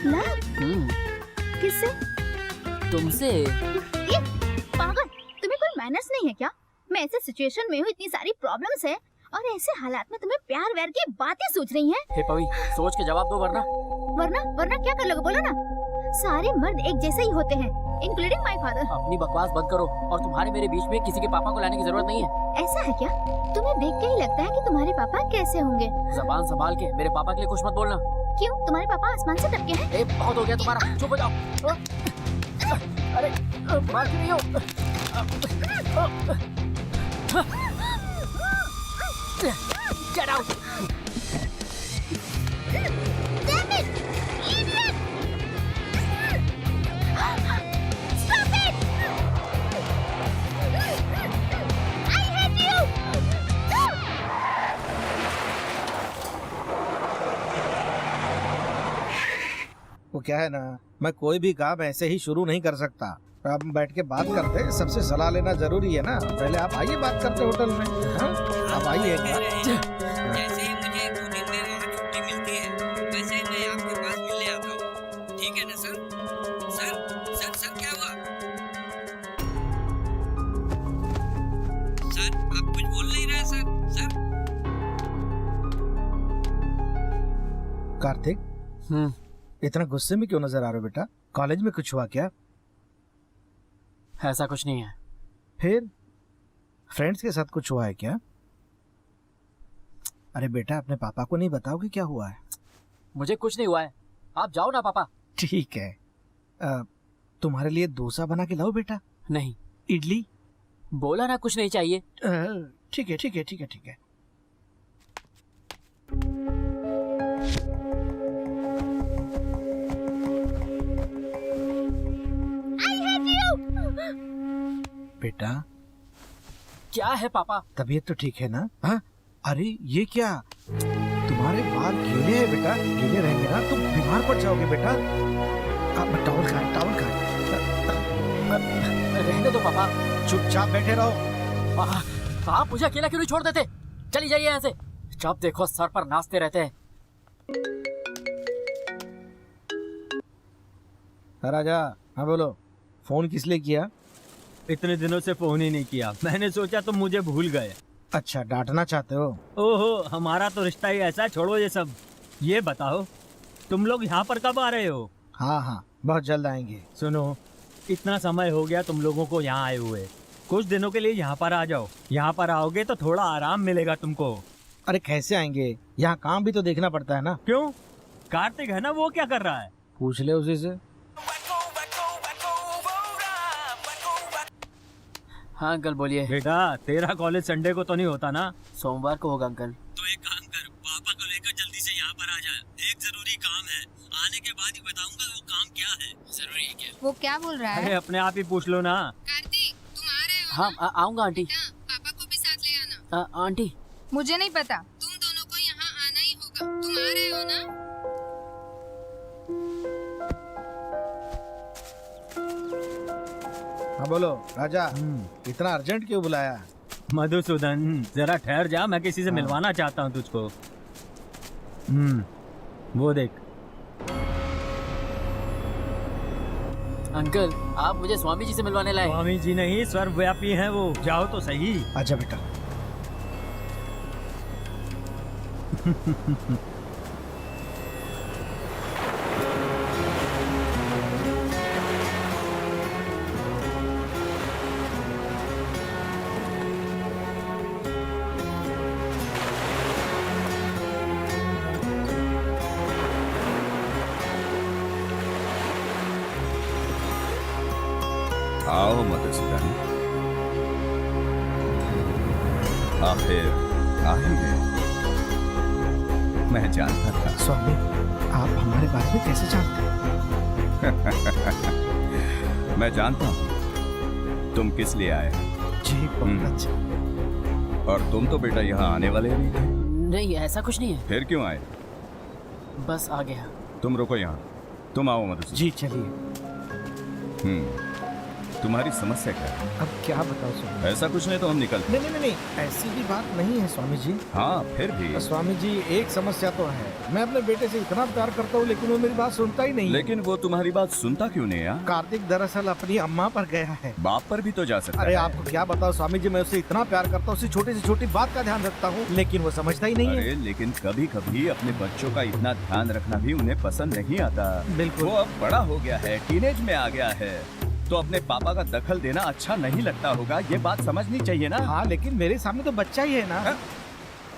Love? किससे? तुमसे। ये पागल, तुम्हें कोई मैनर्स नहीं है क्या? मैं ऐसे सिचुएशन में हूँ, इतनी सारी प्रॉब्लम्स है और ऐसे हालात में तुम्हें प्यार व्यार की बातें सोच रही हैं। हे पवी, सोच के जवाब दो वरना। वरना क्या कर लोगे? बोलो ना। सारे मर्द एक जैसे ही होते हैं, इंक्लूडिंग माय फादर। अपनी बकवास बंद करो और तुम्हारे मेरे बीच में किसी के पापा को लाने की जरूरत नहीं है। ऐसा है क्या? तुम्हें देख के ही लगता है कि तुम्हारे पापा कैसे होंगे। जबान संभाल के, मेरे पापा के लिए कुछ मत बोलना। क्यों? तुम्हारे पापा आसमान से टपके हैं? बहुत हो गया तुम्हारा, चुप हो जाओ। अरे मार क्यों रही हो? Get out! Damn it! Idiot! Stop it! I hate you! वो क्या है ना, मैं कोई भी काम ऐसे ही शुरू नहीं कर सकता। अब हम बैठ के बात करते हैं, सबसे सलाह लेना जरूरी है ना। पहले आप आइए बात करते होटल में। हाँ? आप आइए एक बार। जैसे ही मुझे 2 दिन में वहाँ छुट्टी मिलती है, वैसे ही मैं आपके पास मिलने आता हूँ। ठीक है ना सर? सर क्या हुआ? सर आप कुछ बोल नहीं रहे सर? कार्तिक, इतना गुस्से में क्यों नजर आ रहे हो बेटा? कॉलेज में कुछ हुआ क्या? ऐसा कुछ नहीं है। फिर फ्रेंड्स के साथ कुछ हुआ है क्या? अरे बेटा, अपने पापा को नहीं बताओगे क्या हुआ है? मुझे कुछ नहीं हुआ है, आप जाओ ना पापा। ठीक है, तुम्हारे लिए डोसा बना के लाओ बेटा। नहीं। इडली? बोला ना कुछ नहीं चाहिए। ठीक है ठीक है ठीक है ठीक है। बेटा क्या है पापा? तबीयत तो ठीक है ना? हाँ? अरे ये क्या, तुम्हारे बाल गीले हैं बेटा। गीले रहेंगे ना तुम बीमार पड़ जाओगे बेटा। टॉवल खा। रहने दो पापा। चुपचाप बैठे रहो। आप मुझे अकेला क्यों नहीं छोड़ देते? चली जाइए यहाँ से। जब देखो सर पर नाचते रहते हैं। राजा, हाँ बोलो, फोन किस लिए किया? इतने दिनों से फोन ही नहीं किया। मैंने सोचा तुम मुझे भूल गए। अच्छा, डांटना चाहते हो? ओहो, हमारा तो रिश्ता ही ऐसा है। छोड़ो ये सब। ये बताओ, तुम लोग यहाँ पर कब आ रहे हो? हाँ, बहुत जल्द आएंगे। सुनो, इतना समय हो गया तुम लोगों को यहाँ आए हुए। कुछ दिनों के लिए यहाँ पर आ जाओ। यहाँ पर आओगे तो थोड़ा आराम मिलेगा तुमको। अरे कैसे आएंगे? यहाँ काम भी तो देखना पड़ता है ना। क्यों? कार्तिक है ना, वो क्या कर रहा है? पूछ ले उसी से। हाँ अंकल बोलिए। बेटा, तेरा कॉलेज संडे को तो नहीं होता ना? सोमवार को होगा अंकल। तो एक काम कर, पापा को लेकर जल्दी से यहाँ पर आ जा। एक जरूरी काम है, आने के बाद ही बताऊंगा वो काम क्या है। जरूरी है क्या? वो क्या बोल रहा अरे है? अपने आप ही पूछ लो ना। कार्तिक, तुम आ रहे हो? हाँ आऊंगा आंटी। पापा को भी साथ ले आना। आंटी मुझे नहीं पता, तुम दोनों को यहाँ आना ही होगा। तुम आ रहे हो ना? हाँ बोलो राजा, इतना अर्जेंट क्यों बुलाया? मधुसूदन, जरा ठहर जा, मैं किसी से मिलवाना चाहता हूँ तुझको। वो देख। अंकल आप मुझे स्वामी जी से मिलवाने लाए। स्वामी जी नहीं, सर्वव्यापी हैं वो। जाओ तो सही। आजा बेटा। आओ मधुसूदन, आखिर आ ही गए। मैं जानता था। स्वामी, आप हमारे बारे में कैसे जानते हैं? मैं जानता हूँ तुम किस लिए आए। जी बहुत अच्छा। और तुम तो बेटा यहाँ आने वाले नहीं थे। नहीं ऐसा कुछ नहीं है, फिर क्यों आए? बस आ गया। तुम रुको यहाँ। तुम आओ मधुसूदन। जी चलिए। तुम्हारी समस्या क्या है? अब क्या बताओ स्वामी? ऐसा कुछ नहीं तो हम निकलते। नहीं नहीं नहीं नहीं, ऐसी भी बात नहीं है स्वामी जी। हाँ फिर भी। स्वामी जी एक समस्या तो है, मैं अपने बेटे से इतना प्यार करता हूँ लेकिन वो मेरी बात सुनता ही नहीं है। लेकिन वो तुम्हारी बात सुनता क्यों नहीं है? कार्तिक दरअसल अपनी अम्मा पर गया है। बाप पर भी तो जा सकता अरे है। आपको क्या बताओ स्वामी जी, मैं उससे इतना प्यार करता हूँ, उसकी छोटी से छोटी बात का ध्यान रखता हूँ, लेकिन वो समझता ही नहीं है। अरे लेकिन कभी कभी अपने बच्चों का इतना ध्यान रखना भी उन्हें पसंद नहीं आता। बिल्कुल। वो अब बड़ा हो गया है, टीनेज में आ गया है, तो अपने पापा का दखल देना अच्छा नहीं लगता होगा। ये बात समझनी चाहिए ना। हाँ लेकिन मेरे सामने तो बच्चा ही है ना। हाँ?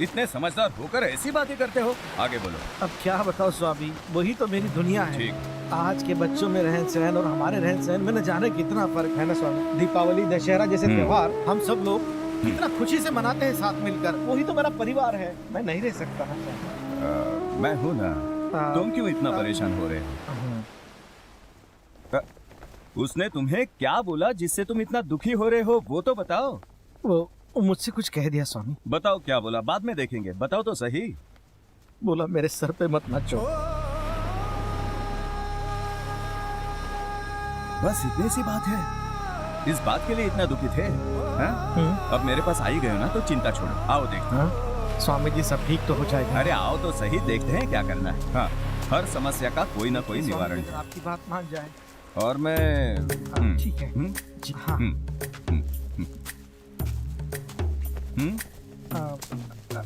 इतने समझदार होकर ऐसी बातें करते हो। आगे बोलो। अब क्या बताओ स्वामी, वही तो मेरी दुनिया है। ठीक। आज के बच्चों में रहन सहन और हमारे रहन सहन में न जाने कितना फर्क है ना स्वामी। दीपावली दशहरा जैसे त्योहार हम सब लोग कितना खुशी से मनाते हैं साथ मिलकर, वही तो मेरा परिवार है। मैं नहीं रह सकता ना। मैं हूँ ना। तुम क्यों इतना परेशान हो रहे हो? उसने तुम्हें क्या बोला जिससे तुम इतना दुखी हो रहे हो, वो तो बताओ। वो मुझसे कुछ कह दिया स्वामी। बताओ क्या बोला, बाद में देखेंगे। बताओ तो सही। बोला मेरे सर पे मत नाचो। बस इतनी सी बात है। इस बात के लिए इतना दुखी थे? हाँ? अब मेरे पास आई गए हो ना, तो चिंता छोड़ो। आओ देखते हैं। हाँ? स्वामी जी सब ठीक तो हो जाएगा। अरे आओ तो सही, देखते हैं क्या करना है। हाँ, हर समस्या का कोई ना कोई निवारण है। आपकी बात मान जाए। और मैं ठीक है। जी हाँ।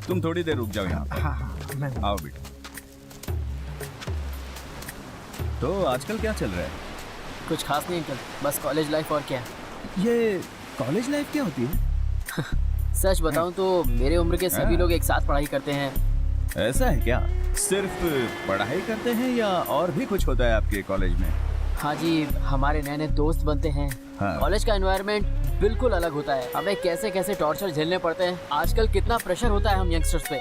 तुम थोड़ी देर रुक जाओ यहाँ पर। हाँ, मैं आओ बेटा। तो आजकल क्या चल रहा है? कुछ खास नहीं अंकल, बस कॉलेज लाइफ और क्या। ये कॉलेज लाइफ क्या होती है? सच बताऊं तो मेरे उम्र के सभी लोग एक साथ पढ़ाई करते हैं। ऐसा है क्या? सिर्फ पढ़ाई करते हैं या और भी कुछ होता है आपके कॉलेज में? हाँ जी, हमारे नए नए दोस्त बनते हैं। हाँ। कॉलेज का एनवायरनमेंट बिल्कुल अलग होता है। हमें कैसे कैसे टॉर्चर झेलने पड़ते हैं। आजकल कितना प्रेशर होता है हम यंगस्टर्स पे।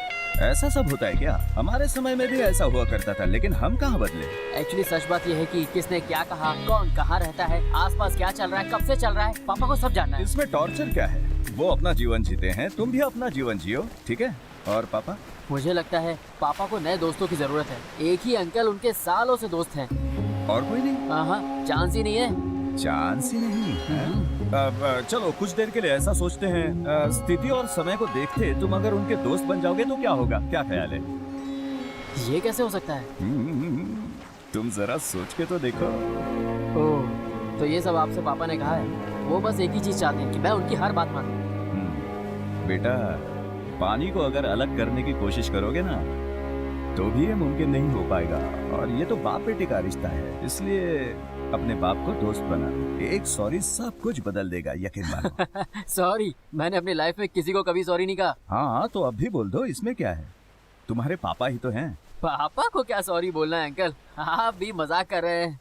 ऐसा सब होता है क्या? हमारे समय में भी ऐसा हुआ करता था, लेकिन हम कहाँ बदले। एक्चुअली सच बात यह है कि किसने क्या कहा, कौन कहाँ रहता है, आसपास क्या चल रहा है, कब से चल रहा है, पापा को सब जानना है। इसमें टॉर्चर क्या है? वो अपना जीवन जीते हैं, तुम भी अपना जीवन जियो, ठीक है? और पापा? मुझे लगता है पापा को नए दोस्तों की जरूरत है। एक ही अंकल उनके सालों से दोस्त हैं। और कोई नहीं? हाँ, चांस ही नहीं है। चांस ही नहीं है? चलो कुछ देर के लिए ऐसा सोचते हैं। स्थिति और समय को देखते तुम अगर उनके दोस्त बन जाओगे तो क्या होगा? क्या ख्याल है? ये कैसे हो सकता है? तुम जरा सोच के तो देखो। ओह, तो ये सब आपसे पापा ने कहा है। वो बस एक ही चीज चाहते हैं कि मैं उनकी हर बात मानूं। बेटा, पानी को अगर अलग करने की कोशिश करोगे ना, तो भी ये मुमकिन नहीं हो पाएगा। और ये तो बाप बेटे का रिश्ता है, इसलिए अपने बाप को दोस्त बना। एक सॉरी सब कुछ बदल देगा, यकीन मानो। सॉरी? मैंने अपनी लाइफ में किसी को कभी सॉरी नहीं कहा। हाँ तो अब भी बोल दो, इसमें क्या है? तुम्हारे पापा ही तो हैं। पापा को क्या सॉरी बोलना है अंकल? आप भी मजाक कर रहे हैं।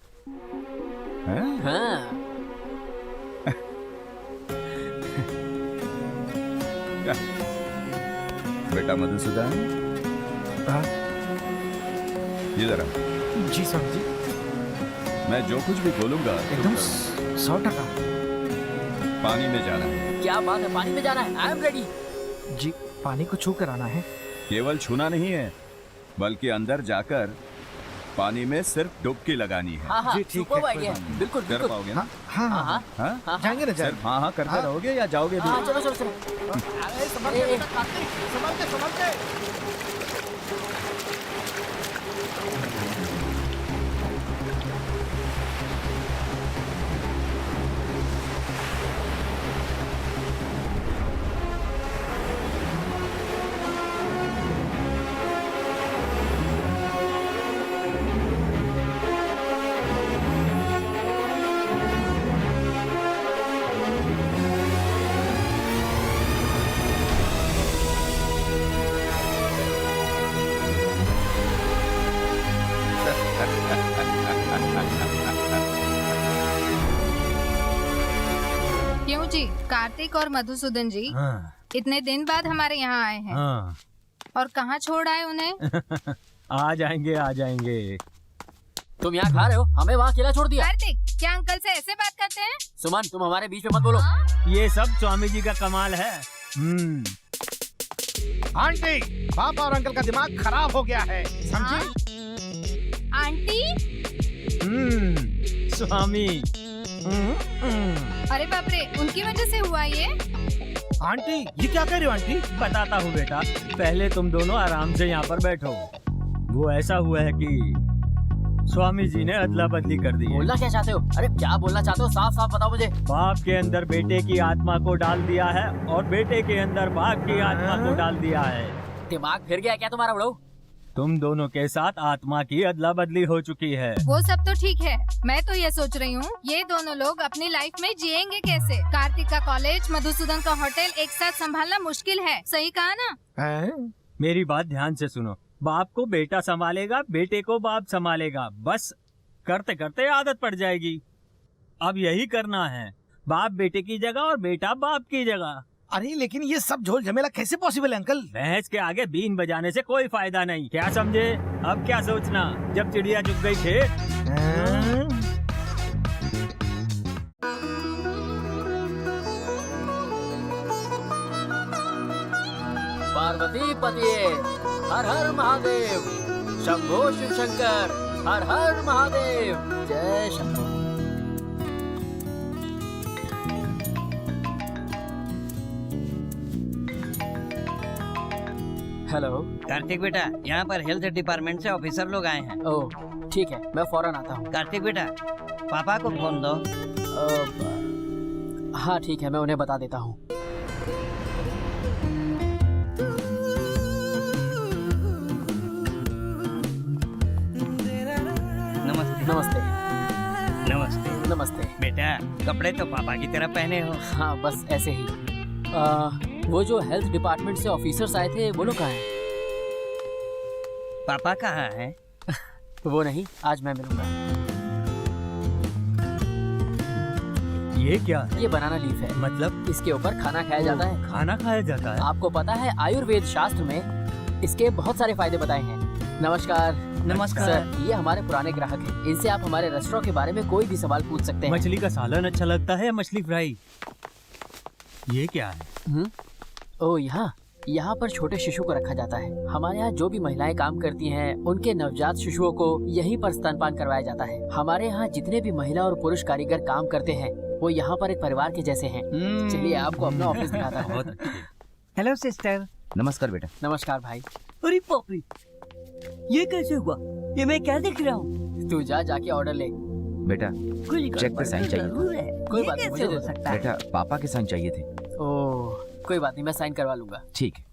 हाँ। बेटा मधुसूदन, इधर आ। जी स्वामी जी। मैं जो कुछ भी बोलूंगा एकदम 100%। पानी में जाना है। क्या बात है, पानी में जाना है? I am ready. जी, पानी को छू कर आना है। केवल छूना नहीं है, बल्कि अंदर जाकर पानी में सिर्फ डुबकी लगानी है। हाँ हाँ, जी, ठीक सुपर है, आइडिया। कोई बिल्कुल कर बिल्कुल। पाओगे ना? हाँ हाँ हाँ, हाँ हाँ? जाएंगे ना सिर्फ जाएंगे। हाँ हाँ करते हाँ। रहोगे या जाओगे भी? हाँ, चलो चलो चलो। अरे संभल ए, के ए। बेटा, कार्तिक, संभल के संभल के। जी, कार्तिक और मधुसूदन जी हाँ, इतने दिन बाद हमारे यहाँ आए हैं। हाँ। और कहाँ छोड़ आए उन्हें? आ जाएंगे। तुम यहाँ खा रहे हो, हमें वहाँ अकेला छोड़ दिया। कार्तिक, क्या अंकल से ऐसे बात करते हैं? सुमन, तुम हमारे बीच में मत बोलो। ये सब स्वामी जी का कमाल है। आंटी, पापा और अंकल का दिमाग खराब हो गया है, समझी? आंटी? स्वामी। अरे बाप रे, उनकी वजह से हुआ ये? आंटी, ये क्या कह रहे हो आंटी? बताता हूँ बेटा, पहले तुम दोनों आराम से यहाँ पर बैठो। वो ऐसा हुआ है कि स्वामी जी ने अदला बदली कर दी है। बोलना क्या चाहते हो? अरे क्या बोलना चाहते हो, साफ साफ बताओ मुझे। बाप के अंदर बेटे की आत्मा को डाल दिया है और बेटे के अंदर बाप की आत्मा को डाल दिया है। दिमाग फिर गया क्या तुम्हारा बड़ो? तुम दोनों के साथ आत्मा की अदला बदली हो चुकी है। वो सब तो ठीक है, मैं तो ये सोच रही हूँ ये दोनों लोग अपनी लाइफ में जिएंगे कैसे? कार्तिक का कॉलेज, मधुसूदन का होटल एक साथ संभालना मुश्किल है, सही कहा ना? मेरी बात ध्यान से सुनो, बाप को बेटा संभालेगा, बेटे को बाप संभालेगा, बस करते करते आदत पड़ जाएगी। अब यही करना है, बाप बेटे की जगह और बेटा बाप की जगह। अरे लेकिन ये सब झोल झमेला कैसे पॉसिबल है अंकल? भैंस के आगे बीन बजाने से कोई फायदा नहीं, क्या समझे? अब क्या सोचना, जब चिड़िया चुग गई खेत। पार्वती पतिये, हर हर महादेव। शंभो शिव शंकर, हर हर महादेव। जय शंभो। हेलो। कार्तिक बेटा, यहाँ पर हेल्थ डिपार्टमेंट से ऑफिसर लोग आए हैं। ओह ठीक है, मैं फौरन आता हूँ। कार्तिक बेटा, पापा को फोन दो। हाँ ठीक है, मैं उन्हें बता देता हूँ। नमस्ते। नमस्ते। नमस्ते। नमस्ते। बेटा, कपड़े तो पापा की तरह पहने हो। हाँ बस ऐसे ही। वो जो हेल्थ डिपार्टमेंट से ऑफिसर्स आए थे वो लोग कहाँ हैं? पापा कहाँ हैं? वो नहीं, आज मैं मिलूंगा। ये क्या है? ये बनाना लीफ है, मतलब इसके ऊपर खाना खाया जाता है। खाना खाया जाता है? आपको पता है आयुर्वेद शास्त्र में इसके बहुत सारे फायदे बताए हैं। नमस्कार। नमस्कार। सर, ये हमारे पुराने ग्राहक हैं। इनसे आप हमारे रेस्टोरेंट के बारे में कोई भी सवाल पूछ सकते हैं। मछली का सालन अच्छा लगता है या मछली फ्राई? ये क्या है? ओह यहाँ पर छोटे शिशु को रखा जाता है। हमारे यहाँ जो भी महिलाएं काम करती हैं, उनके नवजात शिशुओं को यहीं पर स्तनपान करवाया जाता है। हमारे यहाँ जितने भी महिला और पुरुष कारीगर काम करते हैं, वो यहाँ पर एक परिवार के जैसे हैं। चलिए आपको अपना ऑफिस दिखाता हूँ। Hello sister. नमस्कार बेटा। नमस्कार भाई। अरे बाप रे, ये कैसे हुआ? ये मैं क्या देख रहा हूँ? तू जाके ऑर्डर ले। बेटा, चेक पे साइन चाहिए था। कोई बात नहीं, मुझे दे दो। बेटा, पापा के साइन चाहिए थे। ओह कोई बात नहीं, मैं साइन करवा लूंगा। ठीक है।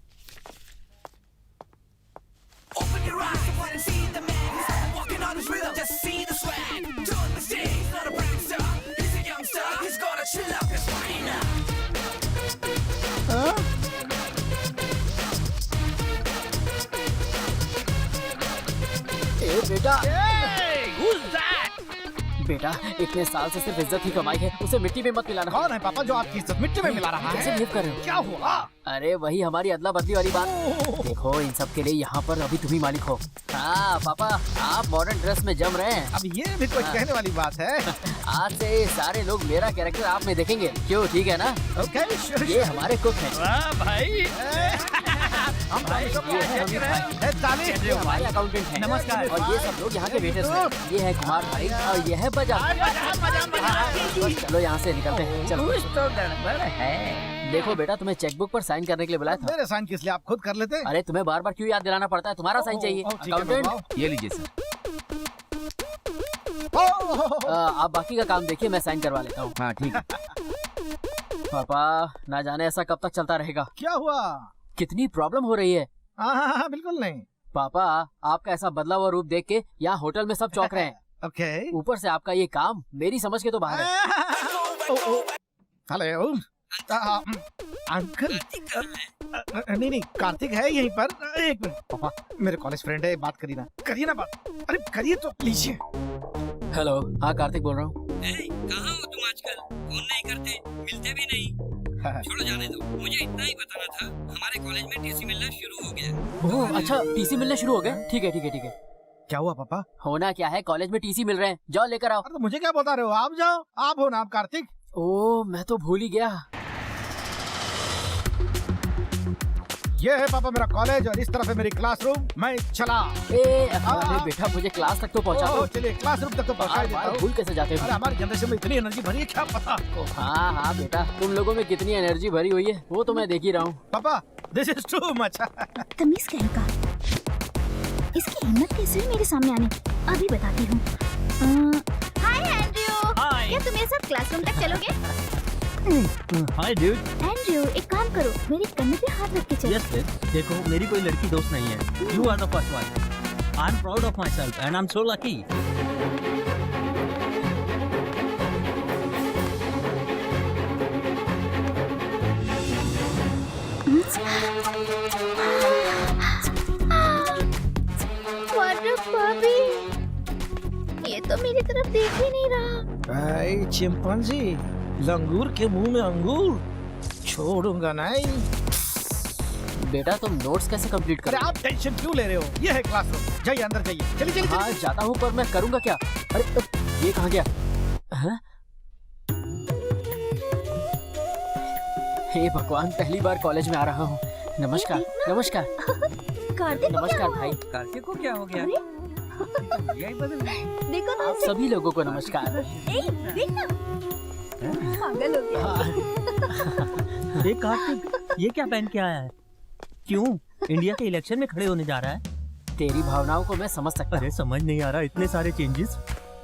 ए बेटा, बेटा इतने साल से सिर्फ इज्जत ही कमाई है, उसे मिट्टी में मत मिलाना। कौन है पापा जो आपकी इज्जत मिट्टी में मिला रहा कैसे है? बिहेव कर रहे हो? क्या हुआ? अरे वही हमारी अदला बदली वाली बात। देखो इन सब के लिए यहाँ पर अभी तुम ही मालिक हो। हाँ पापा, आप मॉडर्न ड्रेस में जम रहे हैं। अब ये भी कोई कहने वाली बात है। आज से सारे लोग मेरा कैरेक्टर आप में देखेंगे। क्यों, ठीक है ना? ओके, ये हमारे कुक हैं। वाह भाई, हम ये हमारे अकाउंटेंट हैं। नमस्कार। और ये सब लोग यहाँ के वेटर्स हैं। ये है कुमार भाई और ये है बजाज। बस चलो यहाँ से निकलते हैं। चलो। कुछ तो गड़बड़ है। देखो बेटा, तुम्हें चेकबुक पर साइन करने के लिए बुलाया था। मेरे साइन किस लिए? आप खुद कर लेते। अरे तुम्हें बार बार क्यों याद दिलाना पड़ता है? तुम्हारा साइन चाहिए। ठीक है, अकाउंटेंट, ये लीजिए सर। आप बाकी का काम देखिए, मैं साइन करवा लेता हूँ। हाँ ठीक है। पापा, ना जाने ऐसा कब तक चलता रहेगा। क्या हुआ? कितनी प्रॉब्लम हो रही है। हाँ, बिल्कुल नहीं। पापा, आपका ऐसा बदला हुआ रूप देख के यहाँ होटल में सब चौंक रहे हैं। ओके। ऊपर से आपका ये काम मेरी समझ के तो बाहर है। Hello uncle. नहीं, कार्तिक है यहीं पर। एक मिनट पापा, मेरे कॉलेज फ्रेंड है, बात करिए ना बात। अरे करिए तो, लीजिए। हेलो, हाँ कार्तिक बोल रहा हूँ। कहाँ हो तुम आजकल? फोन नहीं करते, मिलते भी नहीं। छोड़ो, जाने दो। मुझे इतना ही बताना था, हमारे कॉलेज में टीसी मिलना शुरू हो गया। ओह अच्छा, टीसी मिलना शुरू हो गए। ठीक है ठीक है ठीक है। क्या हुआ पापा? होना क्या है, कॉलेज में टीसी मिल रहे हैं, जाओ लेकर आओ। अरे तो मुझे क्या बता रहे हो? आप जाओ, आप हो ना, आप कार्तिक। ओह मैं तो भूल ही गया। ये है पापा मेरा कॉलेज और इस तरफ है मेरी क्लासरूम। मैं चला। अरे बेटा मुझे क्लास तक तो पहुंचा दो। चलिए क्लासरूम तक तो पहुंचा देता हूँ। भूल कैसे जाते हो? अरे हमारी जनरेशन में इतनी एनर्जी भरी है, क्या पता आपको? हाँ हाँ बेटा, तुम लोगों में कितनी एनर्जी भरी हुई है वो तो मैं देख ही रहा हूँ। पापा दिस इज टू मच। तमीज कहने का, इसकी हिम्मत कैसे हुई मेरे सामने आने? अभी बताती हूँ। हाय एंड्रयू, क्या तुम मेरे साथ क्लासरूम तक चलोगे? हाय ड्यूड। एंड्रयू एक काम करो, मेरे कंधे पे हाथ रख के चलो। Yes please. देखो मेरी कोई लड़की दोस्त नहीं है। You are the first one. I am proud of myself and I am so lucky. ये तो मेरी तरफ देख ही नहीं रहा। चिंपांजी, लंगूर के मुंह में अंगूर, छोड़ूंगा नहीं। बेटा तुम नोट्स कैसे कंप्लीट अरे करोगे? आप टेंशन क्यों ले रहे हो? ये है क्लासरूम, जाइए अंदर जाइए। चलिए चलिए हाँ जाता हूँ, पर मैं करूँगा क्या? अरे ये कहाँ गया? हाँ? हे भगवान, पहली बार कॉलेज में आ रहा हूँ। नमस्कार नमस्कार। कार्तिक को क्या नमस्कार हुआ? भाई। कार्तिक को क्या हो गया? यही बदल गया। देखो तो आप सभी लोगों को नमस्कार। ए, देखना पागल हो गया। ये कार्तिक, ये क्या पहन के आया है? क्यों इंडिया के इलेक्शन में खड़े होने जा रहा है? तेरी भावनाओं को मैं समझ सकता हूँ। अरे समझ नहीं आ रहा, इतने सारे चेंजेस।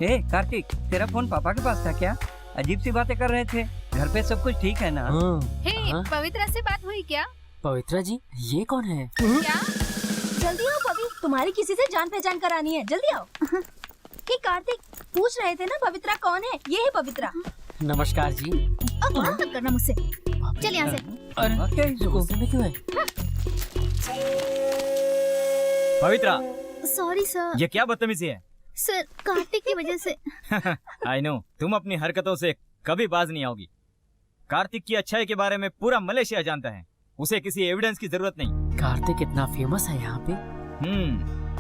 ए कार्तिक, तेरा फोन पापा के पास था क्या? अजीब सी बातें कर रहे थे। घर पे सब कुछ ठीक है ना? हे हाँ? पवित्रा से बात हुई क्या? पवित्रा जी, ये कौन है? क्या? जल्दी आओ पवी, तुम्हारी किसी से जान पहचान करानी है, जल्दी आओ। हे कार्तिक, पूछ रहे थे ना पवित्रा कौन है? ये है पवित्रा। नमस्कार जी। अब बात मत करना मुझसे, चल यहाँ से। अरे क्या इसको? गुस्से में क्यों है? पवित्रा, सॉरी सर। ये क्या बदतमीजी है? सर कार्तिक की वजह से। आई नो, तुम अपनी हरकतों से कभी बाज नहीं आओगी। कार्तिक की अच्छाई के बारे में पूरा मलेशिया जानता है, उसे किसी एविडेंस की जरूरत नहीं। कार्तिक इतना फेमस है यहाँ पे।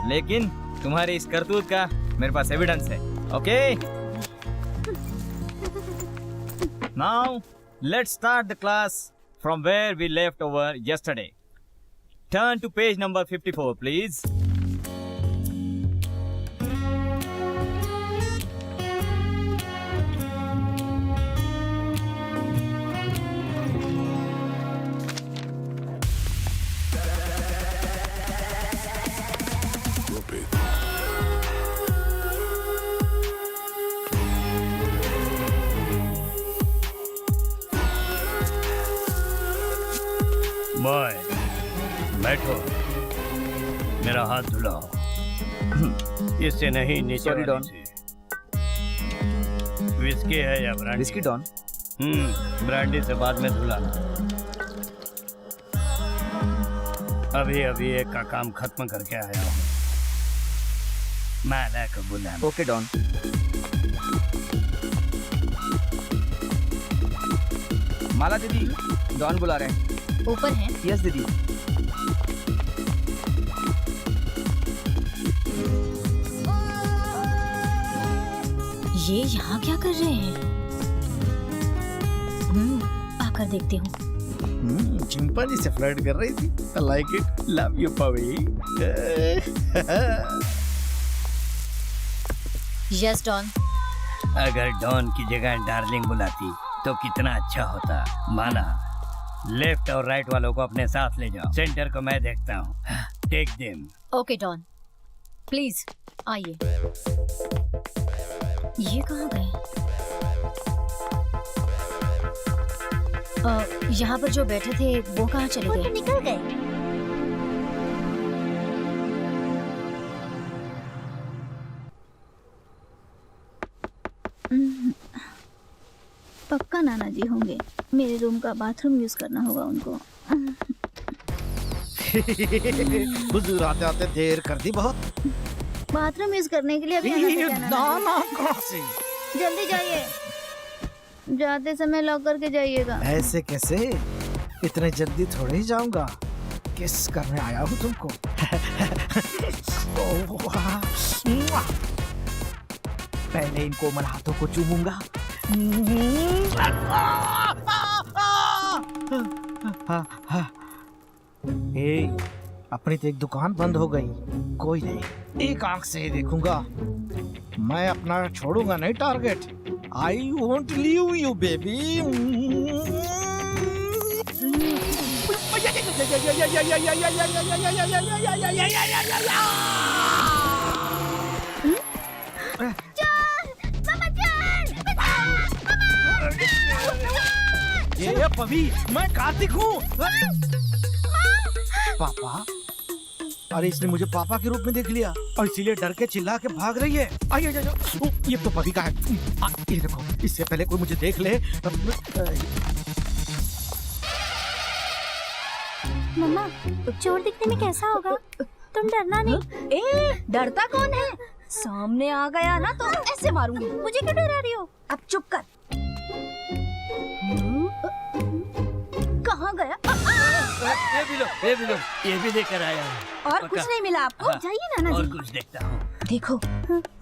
लेकिन तुम्हारी इस करतूत का मेरे पास एविडेंस है। Okay, now let's start the class from where we left over yesterday. Turn to page number 54 please. Boy बैठो, मेरा हाथ धुलाओ। इससे नहीं, नीचे Sorry, वाली Don. से। विस्की है या ब्रांडी? Whisky don. ब्रांडी से बाद में धुलाना। अभी अभी एक का काम खत्म करके आया हूँ। मैं को बुलाना। Okay don. माला दीदी, डॉन बुला रहे हैं। ऊपर है। यस दीदी। ये यहाँ क्या कर रहे हैं? आकर देखती हूँ। चिंपांजी से फ्लर्ट कर रही थी। I like it. Love you, Pavi. Yes Don. अगर डॉन की जगह डार्लिंग बुलाती तो कितना अच्छा होता। माना, लेफ्ट और राइट वालों को अपने साथ ले जाओ, सेंटर को मैं देखता हूँ। Take them. Okay Don, please आइए। ये कहाँ गए? यहाँ पर जो बैठे थे वो कहाँ चले गए? निकल गए। पक्का नाना जी होंगे। मेरे रूम का बाथरूम यूज करना होगा उनको। हुजूर आते आते देर कर दी बहुत। बाथरूम यूज करने के लिए अभी आना ये पड़ेगा नाना दाना कहाँ से? जी। जल्दी जाइए। जाते समय लॉक करके जाइएगा। ऐसे कैसे? इतने जल्दी थोड़े ही जाऊंगा। किस करने आया हूँ तुमको। पहले इन कोमल हाथों को चूमूंगा। ए, अपनी तो एक दुकान बंद हो गई। कोई नहीं, एक आंख से ही देखूंगा। मैं अपना छोड़ूंगा नहीं target. I won't leave you baby. ये पवी, मैं कार्तिक हूँ। पापा, अरे इसने मुझे पापा के रूप में देख लिया और इसीलिए डर के चिल्ला के भाग रही है। आइए ये तो पवी का है। ये देखो, इससे पहले कोई मुझे देख ले। मम्मा, चोर दिखने में कैसा होगा? तुम डरना नहीं। ए, डरता कौन है? सामने आ गया ना तो ऐसे मारूंगी। मुझे क्यों डरा रही हो? अब चुप कर। कहाँ गया? ये भी लो, ये भी लेकर आया हूँ। और कुछ नहीं मिला आपको? हाँ, जाइए नाना और जी। कुछ देखता हूँ। देखो,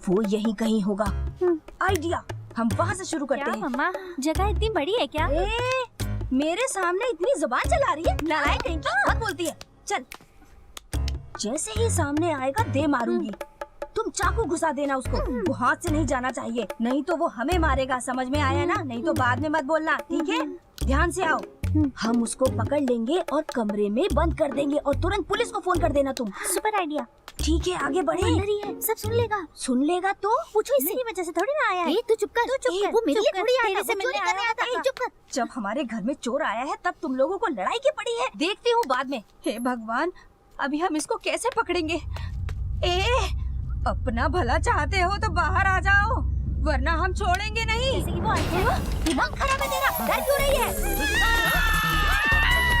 वो यहीं कहीं होगा। आइडिया, हम वहाँ से शुरू करते क्या हैं। मम्मा, जगह इतनी बड़ी है क्या? मेरे सामने इतनी जुबान चला रही है, नालायक कहीं की, बहुत बोलती है। चल, जैसे ही सामने आएगा दे मारूंगी। तुम चाकू घुसा देना उसको। वो हाथ से नहीं जाना चाहिए, नहीं तो वो हमें मारेगा। समझ में आया ना? नहीं तो बाद में मत बोलना, ठीक है? ध्यान से आओ। हम उसको पकड़ लेंगे और कमरे में बंद कर देंगे और तुरंत पुलिस को फोन कर देना तुम। Super idea. ठीक है, आगे बढ़े। अंदर ही है, सब सुन लेगा। सुन लेगा तो पूछो, इसी की वजह से थोड़ी ना आया है। तू चुप कर। वो मेरे लिए थोड़ी आया तेरे था, से वो मिलने चोरी करने आया था। था। चुप कर। जब हमारे घर में चोर आया है तब तुम लोगों को लड़ाई की पड़ी है। देखती हूँ बाद में। हे भगवान, अभी हम इसको कैसे पकड़ेंगे? अपना भला चाहते हो तो बाहर आ जाओ, वरना हम छोड़ेंगे नहीं। जैसे कि वो आई है। दिमाग खराब है तेरा। डर क्यों रही है?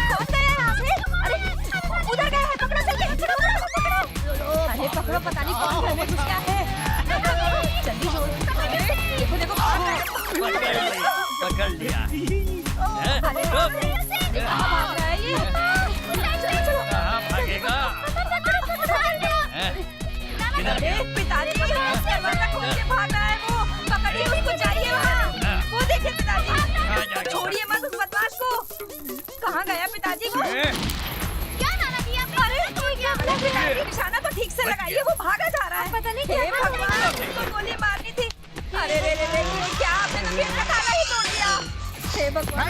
कौन गया यहाँ से? अरे उधर गया है, पकड़ो जल्दी। पकड़ो। अरे पकड़ो, पता नहीं कौन घर में घुस गया है। जल्दी छोड़ो। देखो देखो, पकड़ लिया। अरे बाप रे, कहाँ भाग रहा है ये? कहाँ भागेगा? अरे पिताजी, दरवाजा खोल के भाग रहा है वो। पकड़िए उसको, जाइए वहाँ। वो देखिए पिताजी, छोड़िए मत उस बदमाश को। कहाँ गया पिताजी वो? क्या नाना जी, आप अरे पिताजी, निशाना तो ठीक से लगाइए, वो भागा जा रहा है। पता नहीं हे क्या भगवान, उसको गोली मारनी थी। अरे रे रे रे, क्या आपने तो फिर का ताला ही तोड़ दिया। हे भगवान,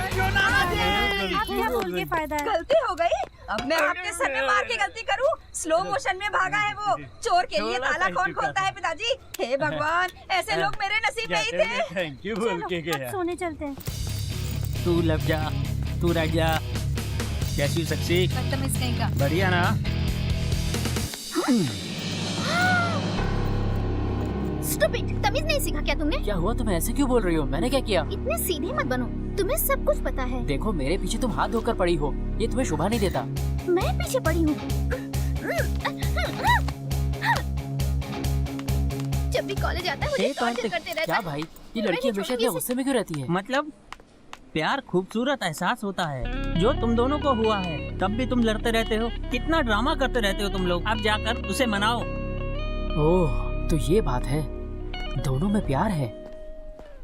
आप क्या बोल के फायदा है? गलती हो गई। अब मैं आपके सर में मार के गलती करूं? स्लो मोशन में भागा है वो। चोर के लिए ताला कौन खोलता है पिताजी? हे भगवान, ऐसे लोग मेरे नसीब में ही थे। थैंक यू बोल के चलो, अब गया। सोने चलते हैं। तू लग जा, तू रह जा। कैसी सक्सी? बदतमीज कहीं का। बढ़िया ना? Stupid, तमीज नहीं सीखा क्या तुमने? क्या हुआ? तुम ऐसे क्यों बोल रही हो? मैंने क्या किया? इतने सीधे मत बनो, तुम्हें सब कुछ पता है। देखो, मेरे पीछे तुम हाथ धोकर पड़ी हो, ये तुम्हें शोभा नहीं देता। मैं पीछे पड़ी हूँ। जब भी कॉलेज आता है मुझे टॉर्चर करते रहता क्या है। भाई, ये लड़की हमेशा इतने गुस्से में क्यों रहती है? मतलब प्यार खूबसूरत एहसास होता है जो तुम दोनों को हुआ है, तब भी तुम लड़ते रहते हो। कितना ड्रामा करते रहते हो तुम लोग। अब जाकर उसे मनाओ। ओह, तो ये बात है, दोनों में प्यार है।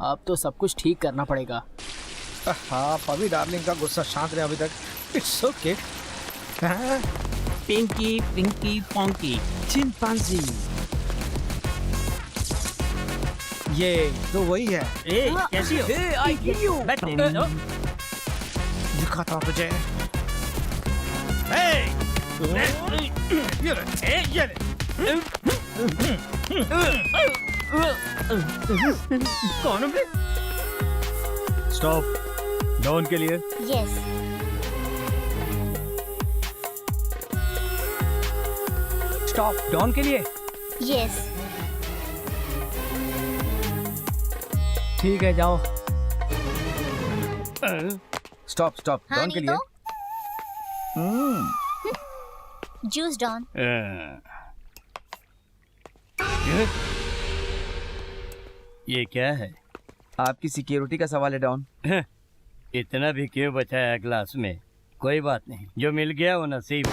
अब तो सब कुछ ठीक करना पड़ेगा। हाँ, पवी डार्लिंग का गुस्सा शांत रहे अभी तक। It's okay. पिंकी पिंकी पोंकी। चिंपांजी, ये तो वही है। ए, कैसी हो? I give you. बैठ तेरी। दिखाता हूँ तुझे। ये ले। कौन है? स्टॉप। डॉन के लिए यस। स्टॉप। डॉन के लिए। यस। ठीक है, जाओ। Stop stop. हाँ, डॉन के नहीं लिए। तो जूस डॉन। ये क्या है? आपकी सिक्योरिटी का सवाल है डॉन। इतना भी क्यों बचाया ग्लास में? कोई बात नहीं, जो मिल गया वो नसीब।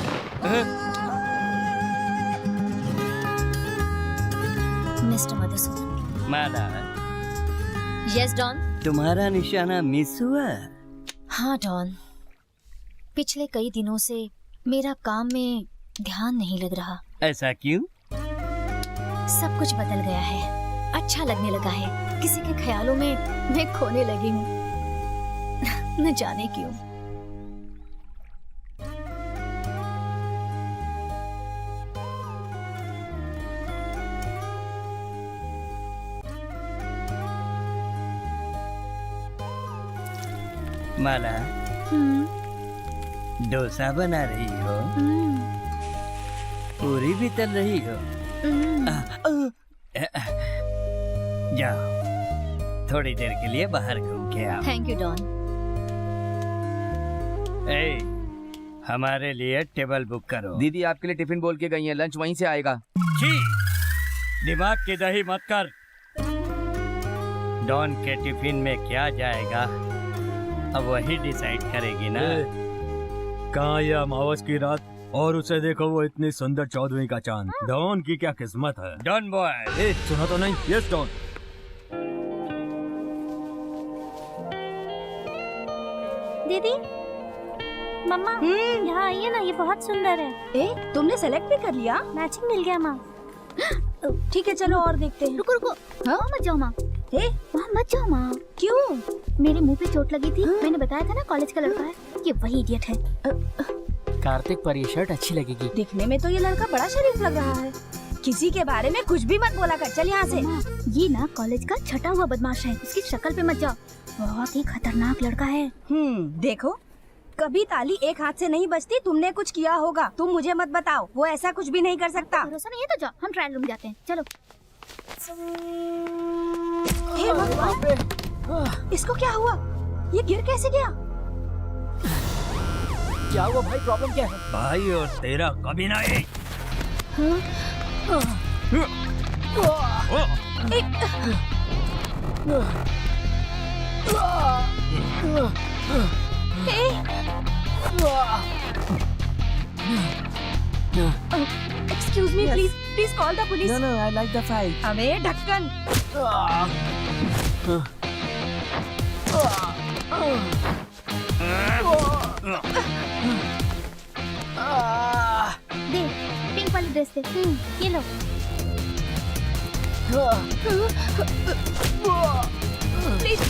मिस्टर मधुसूदन। माला, यस डॉन। तुम्हारा निशाना मिस हुआ? हाँ डॉन, पिछले कई दिनों से मेरा काम में ध्यान नहीं लग रहा। ऐसा क्यों? सब कुछ बदल गया है, अच्छा लगने लगा है, किसी के ख्यालों में मैं खोने लगी हूँ। न जाने क्यों। माला, डोसा बना रही हो? पूरी भी तल रही हो? जाओ, थोड़ी देर के लिए बाहर घूम के आओ। Thank you don. ए, हमारे लिए टेबल बुक करो। दीदी आपके लिए टिफिन बोल के गई है, लंच वहीं से आएगा। छी, दिमाग की दही मत कर। डॉन के टिफिन में क्या जाएगा अब वही डिसाइड करेगी ना। कहाँ ये अमावस की रात और उसे देखो वो इतनी सुंदर 14वीं का चांद। डॉन की क्या किस्मत है। डॉन बॉय, सुना तो नहीं? Yes Don. दीदी, मम्मा यहाँ आइए ना, ये बहुत सुंदर है। ए, तुमने सेलेक्ट भी कर लिया? मैचिंग मिल गया माँ। ठीक है, चलो और देखते हैं। रुको रुको, हाँ मत जाओ माँ। वहाँ मत जाओ माँ। क्यों? मेरे मुंह पे चोट लगी थी। मैंने बताया था ना कॉलेज का लड़का है, ये वही इडियट है। कार्तिक पर ये शर्ट अच्छी लगेगी। दिखने में तो ये लड़का बड़ा शरीफ लग रहा है। किसी के बारे में कुछ भी मत बोला कर, चल यहाँ से। ये ना कॉलेज का छटा हुआ बदमाश है, इसकी शक्ल पे मत जाओ, बहुत ही खतरनाक लड़का है। देखो, कभी ताली एक हाथ से नहीं बजती। तुमने कुछ किया होगा, तुम मुझे मत बताओ। वो ऐसा कुछ भी नहीं कर सकता। भरोसा नहीं है तो जाओ, हम ट्रायल रूम जाते हैं। चलो। हे भगवान, इसको क्या हुआ? ये गिर कैसे गया? क्या हुआ भाई, प्रॉब्लम क्या है? भाई और तेरा कभी नहीं। Excuse me, please call the police. No, I like the fight. अबे ढक्कन। दे, पिंक वाली ड्रेस दे। ये लो। प्लीज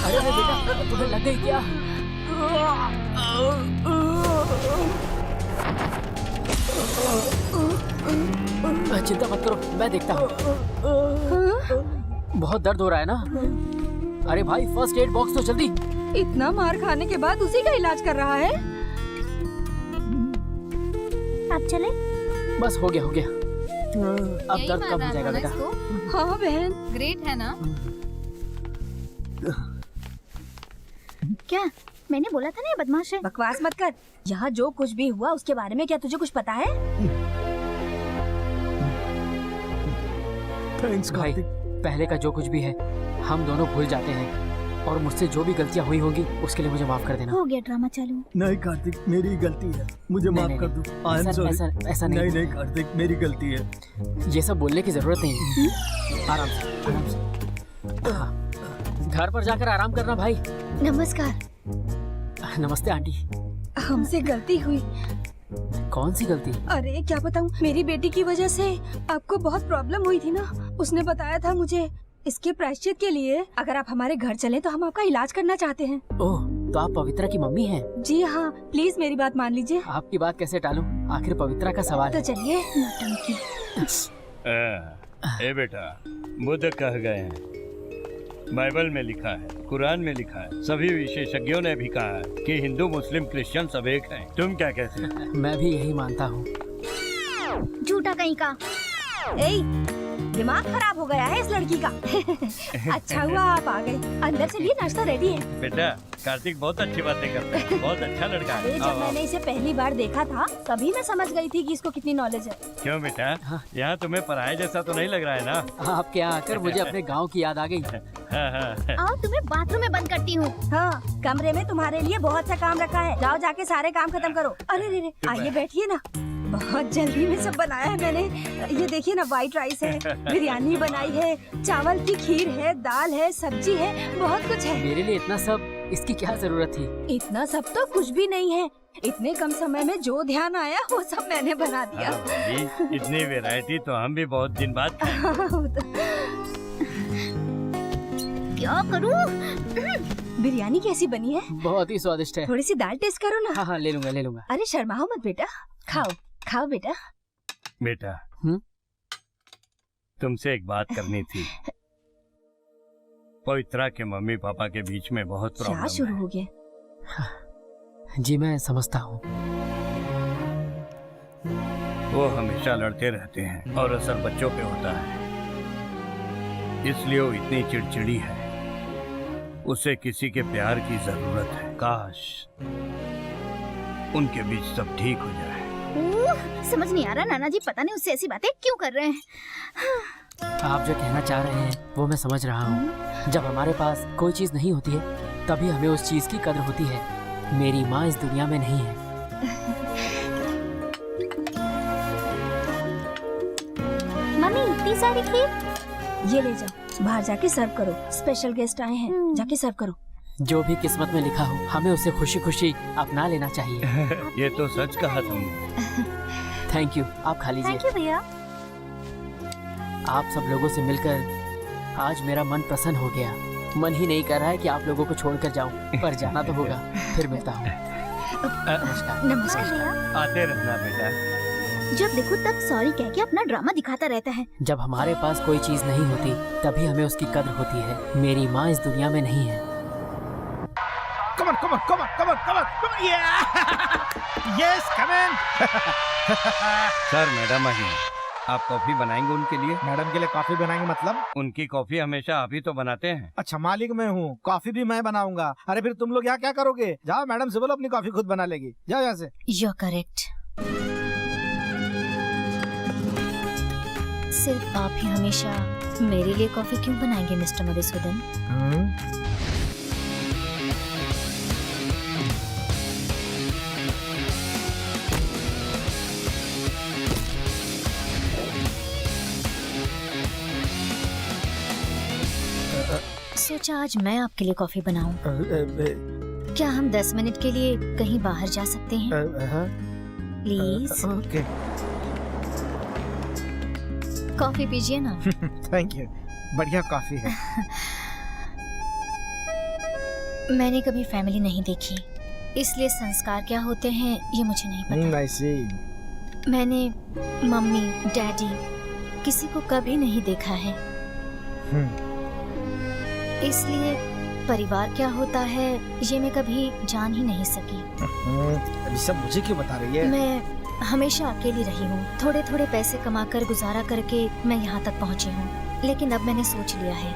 अरे अरे बेटा, तुम्हें लग गई क्या? चिंता मत करो, मैं देखता हूँ। बहुत दर्द हो रहा है ना? अरे भाई, फर्स्ट एड बॉक्स तो जल्दी। इतना मार खाने के बाद उसी का इलाज कर रहा है। आप चले? बस हो गया। अब यही दर्द कम मार हो जाएगा रहा था ना बेटा। इसको? हाँ बहन। ग्रेट है ना? क्या? मैंने बोला था ना ये बदमाश है। बकवास मत कर। यहाँ जो कुछ भी हुआ उसके बारे में क्या तुझे कुछ पता है? थैंक्स भाई, पहले का जो कुछ भी है हम दोनों भूल जाते हैं, और मुझसे जो भी गलतियाँ हुई होंगी उसके लिए मुझे माफ कर देना। हो गया ड्रामा चालू। नहीं कार्तिक, मेरी गलती है, मुझे नहीं, माफ नहीं, कर दो। I am sorry. ऐसा नहीं। नहीं कार्तिक, मेरी गलती है। ये सब बोलने की जरूरत नहीं है। आराम से। हाँ। घर पर जाकर आराम करना भाई। नमस्कार। नमस्ते आंटी। हमसे गलती हुई। कौन सी गलती? अरे क्या बताऊं, मेरी बेटी की वजह से आपको बहुत प्रॉब्लम हुई थी ना। उसने बताया था मुझे, इसके प्रायश्चित के लिए अगर आप हमारे घर चलें तो हम आपका इलाज करना चाहते हैं। ओह, तो आप पवित्रा की मम्मी हैं? जी हाँ, प्लीज मेरी बात मान लीजिए। आपकी बात कैसे टालूं? आखिर पवित्रा का सवाल तो है। चलिए। नौटंकी। ए बेटा, बुद्ध कह गए हैं, बाइबल में लिखा है, कुरान में लिखा है, सभी विशेषज्ञों ने भी कहा है कि हिंदू मुस्लिम क्रिश्चियन सब एक हैं। तुम क्या कहते हो? मैं भी यही मानता हूँ। झूठा कहीं का। ए, दिमाग खराब हो गया है इस लड़की का। अच्छा हुआ आप आ गए। अंदर चलिए, नाश्ता रेडी है। बेटा कार्तिक बहुत अच्छी बातें करता है, बहुत अच्छा लड़का अरे है। जब मैंने इसे पहली बार देखा था तभी मैं समझ गई थी कि इसको कितनी नॉलेज है। क्यों बेटा, यहाँ तुम्हें पराये जैसा तो नहीं लग रहा है ना? आपके यहाँ आकर मुझे अपने गांव की याद आ गई। आओ तुम्हें बाथरूम में बंद करती हूँ। हाँ, कमरे में तुम्हारे लिए बहुत सा काम रखा है, जाओ जाके सारे काम खत्म करो। अरे रे रे, आइए बैठिए ना। बहुत जल्दी में सब बनाया है मैंने। ये देखिए ना, व्हाइट राइस है, बिरयानी बनाई है, चावल की खीर है, दाल है, सब्जी है, बहुत कुछ है। मेरे लिए इतना सब, इसकी क्या जरूरत थी? इतना सब तो कुछ भी नहीं है। इतने कम समय में जो ध्यान आया वो सब मैंने बना दिया। हाँ भाई, इतनी वैरायटी तो हम भी बहुत दिन बाद क्या करूँ? बिरयानी कैसी बनी है? बहुत ही स्वादिष्ट है। थोड़ी सी दाल टेस्ट करो ना। हाँ हाँ, ले लूंगा ले लूंगा। अरे शर्माओ मत बेटा, खाओ खाओ बेटा। बेटा तुमसे एक बात करनी थी। पवित्रा के मम्मी पापा के बीच में बहुत प्रॉब्लम क्या शुरू है। हो गया? जी मैं समझता हूँ। वो हमेशा लड़ते रहते हैं और असर बच्चों पे होता है, इसलिए वो इतनी चिड़चिड़ी है। उसे किसी के प्यार की जरूरत है। काश उनके बीच सब ठीक हो जाए। समझ नहीं आ रहा नाना जी, पता नहीं उससे ऐसी बातें क्यों कर रहे हैं। आप जो कहना चाह रहे हैं वो मैं समझ रहा हूँ। जब हमारे पास कोई चीज नहीं होती है तभी हमें उस चीज की कद्र होती है। मेरी माँ इस दुनिया में नहीं है। मम्मी इतनी सारी खीर, ये ले जाओ, बाहर जाके सर्व करो। स्पेशल गेस्ट आए हैं, जाके सर्व करो। जो भी किस्मत में लिखा हो हमें उसे खुशी खुशी अपना लेना चाहिए। ये तो सच कहा तुमने। थैंक यू, आप खा लीजिए। थैंक यू भैया। आप सब लोगों से मिलकर आज मेरा मन प्रसन्न हो गया। मन ही नहीं कर रहा है कि आप लोगों को छोड़कर जाऊं, पर जाना तो होगा। फिर मिलता हूँ। नमस्कार। नमस्कार भैया। आते रहना बेटा। जब देखो तब सॉरी कह के अपना ड्रामा दिखाता रहता है। जब हमारे पास कोई चीज नहीं होती तभी हमें उसकी कद्र होती है। मेरी माँ इस दुनिया में नहीं है। Come on, come on, come on, come on, come on, come on, yeah! Yes, come in. Sir madam आई हैं। आप कॉफी बनाएंगे उनके लिए? मैडम के लिए कॉफी बनाएंगे मतलब? उनकी कॉफी हमेशा आप ही तो बनाते हैं। अच्छा, मालिक मैं हूँ, कॉफी भी मैं बनाऊंगा। अरे फिर तुम लोग यहाँ क्या करोगे? जाओ मैडम से बोलो अपनी कॉफी खुद बना लेगी। जाओ यहाँ से। You're correct. सिर्फ आप ही हमेशा मेरे लिए कॉफी क्यों बनाएंगे मिस्टर मधुसूदन? सोचा आज मैं आपके लिए कॉफी बनाऊं। क्या हम 10 मिनट के लिए कहीं बाहर जा सकते हैं? प्लीज। ओके। कॉफी पीजिए ना। थैंक यू, बढ़िया कॉफी है। मैंने कभी फैमिली नहीं देखी, इसलिए संस्कार क्या होते हैं ये मुझे नहीं पता। I see. मैंने मम्मी डैडी किसी को कभी नहीं देखा है, इसलिए परिवार क्या होता है ये मैं कभी जान ही नहीं सकी। अभी सब मुझे क्यों बता रही है? मैं हमेशा अकेली रही हूँ। थोड़े थोड़े पैसे कमाकर गुजारा करके मैं यहाँ तक पहुँची हूँ, लेकिन अब मैंने सोच लिया है,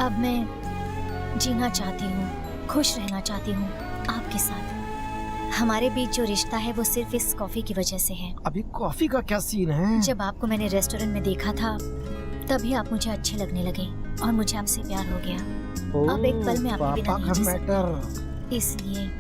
अब मैं जीना चाहती हूँ, खुश रहना चाहती हूँ आपके साथ। हमारे बीच जो रिश्ता है वो सिर्फ इस कॉफी की वजह से है। अभी कॉफी का क्या सीन है? जब आपको मैंने रेस्टोरेंट में देखा था तभी आप मुझे अच्छे लगने लगे और मुझे आपसे प्यार हो गया। अब एक पल में आपके बिना नहीं जी सकती, इसलिए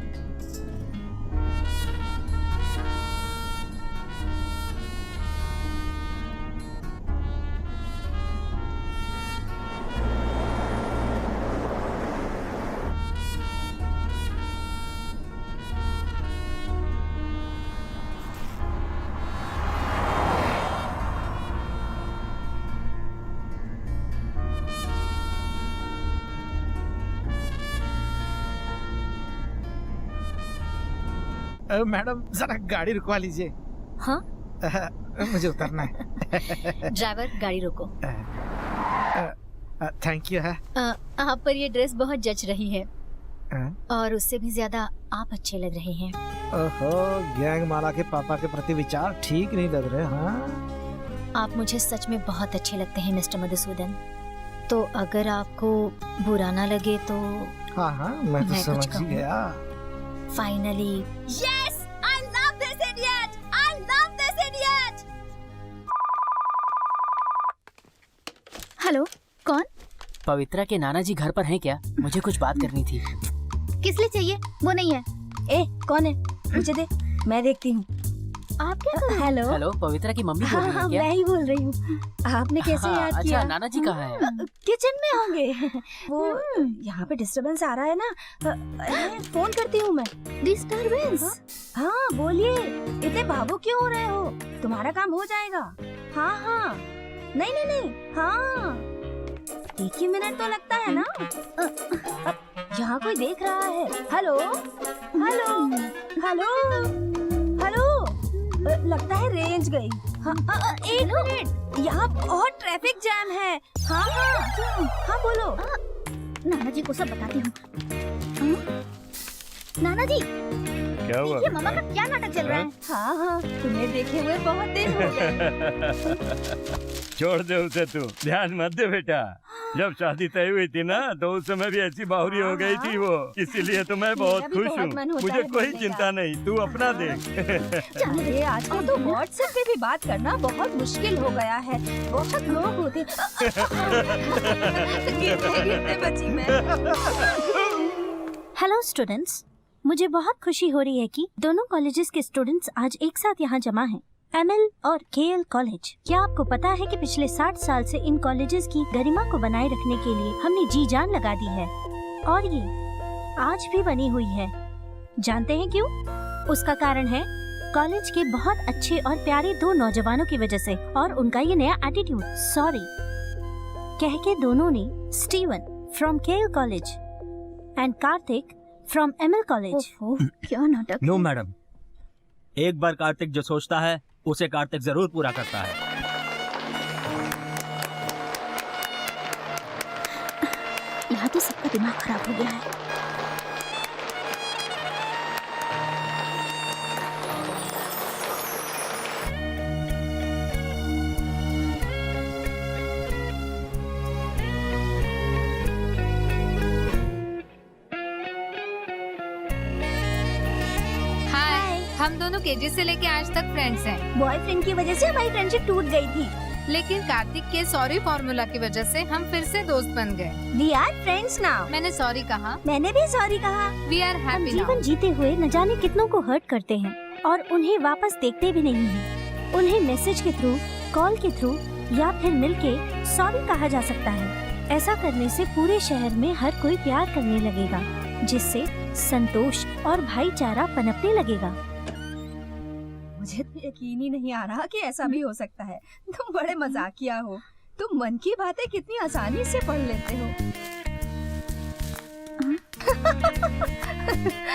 मैडम जरा गाड़ी रुकवा लीजिए। हाँ? मुझे उतरना है। ड्राइवर गाड़ी रोको। थैंक यू है। आप पर ये ड्रेस बहुत जच रही है और उससे भी ज्यादा आप अच्छे लग रहे हैं। ओहो, गैंग माला के पापा के प्रति विचार ठीक नहीं लग रहे। हाँ आप मुझे सच में बहुत अच्छे लगते हैं मिस्टर मधुसूदन। तो अगर आपको बुरा ना लगे तो हाँ हाँ, मैं तो मैं कुछ समझ ही कहूँ? गया। Finally Yes, I love this idiot. I love this idiot. Hello, कौन? पवित्रा के नाना जी घर पर हैं क्या? मुझे कुछ बात करनी थी। किस लिए चाहिए? वो नहीं है। ए, कौन है? मुझे दे, मैं देखती हूँ। आप क्या कर रहे हैं? हेलो। हेलो, पवित्रा की मम्मी बोल हाँ रही हाँ, है क्या? मैं ही बोल रही हूँ। आपने कैसे हाँ, याद अच्छा, किया? नाना जी कहाँ हैं? किचन में होंगे। वो यहाँ पे डिस्टरबेंस आ रहा है ना, फोन करती हूँ मैं। डिस्टर्बेंस? हाँ बोलिए, इतने भावुक क्यों हो रहे हो? तुम्हारा काम हो जाएगा। हाँ हाँ, नहीं नहीं नहीं, हाँ 1 ही मिनट तो लगता है ना। यहाँ कोई देख रहा है। हेलो हेलो हेलो हेलो, लगता है रेंज गई। हाँ, 1 मिनट, यहाँ बहुत ट्रैफिक जैम है। हाँ हाँ हाँ, बोलो। नाना जी को सब बताती हूँ। नाना जी, क्या हुआ? ये मामा का क्या नाटक चल रहा है? हाँ हाँ, तुम्हें देखे हुए बहुत दिन हो गए। छोड़ दे उसे तू, ध्यान मत दे बेटा। जब शादी तय हुई थी ना तो उस समय भी ऐसी बाहुरी हो गई थी वो, इसीलिए तो मैं बहुत मेरा भी खुश बहुत हूँ। मन होता मुझे है कोई मिलने चिंता का। नहीं, तू अपना देख। अरे आजकल तो व्हाट्सएप पे भी बात करना बहुत मुश्किल हो गया है। बहुत लोग होते। गिरते गिरते बची मैं। हेलो स्टूडेंट्स, मुझे बहुत खुशी हो रही है कि दोनों कॉलेजेस के स्टूडेंट्स आज एक साथ यहाँ जमा हैं। ML और KL कॉलेज। क्या आपको पता है कि पिछले 60 साल से इन कॉलेजेस की गरिमा को बनाए रखने के लिए हमने जी जान लगा दी है और ये आज भी बनी हुई है। जानते हैं क्यों? उसका कारण है कॉलेज के बहुत अच्छे और प्यारे 2 नौजवानों की वजह से और उनका ये नया एटीट्यूड। सॉरी कह के दोनों ने Steven from KL college and Kartik from ML college. क्या नाटक। नो मैडम, एक बार कार्तिक जो सोचता है उसे कार्तिक जरूर पूरा करता है। यहाँ तो सबका दिमाग खराब हो गया है। हाय, हम दोनों केजी से लेके आज तक फ्रेंड्स हैं। बॉयफ्रेंड की वजह से हमारी फ्रेंडशिप टूट गई थी। लेकिन कार्तिक के सॉरी फॉर्मूला की वजह से हम फिर से दोस्त बन गए। We are friends now. मैंने सॉरी कहा। मैंने भी सॉरी कहा। वी आर हम हैप्पी जीवन नाउ। जीते हुए न जाने कितनों को हर्ट करते हैं और उन्हें वापस देखते भी नहीं हैं। उन्हें मैसेज के थ्रू, कॉल के थ्रू या फिर मिलके सॉरी कहा जा सकता है। ऐसा करने से पूरे शहर में हर कोई प्यार करने लगेगा, जिससे संतोष और भाईचारा पनपने लगेगा। मुझे तो यकीन ही नहीं आ रहा कि ऐसा भी हो सकता है। तुम बड़े मजाकिया हो। तुम मन की बातें कितनी आसानी से पढ़ लेते हो।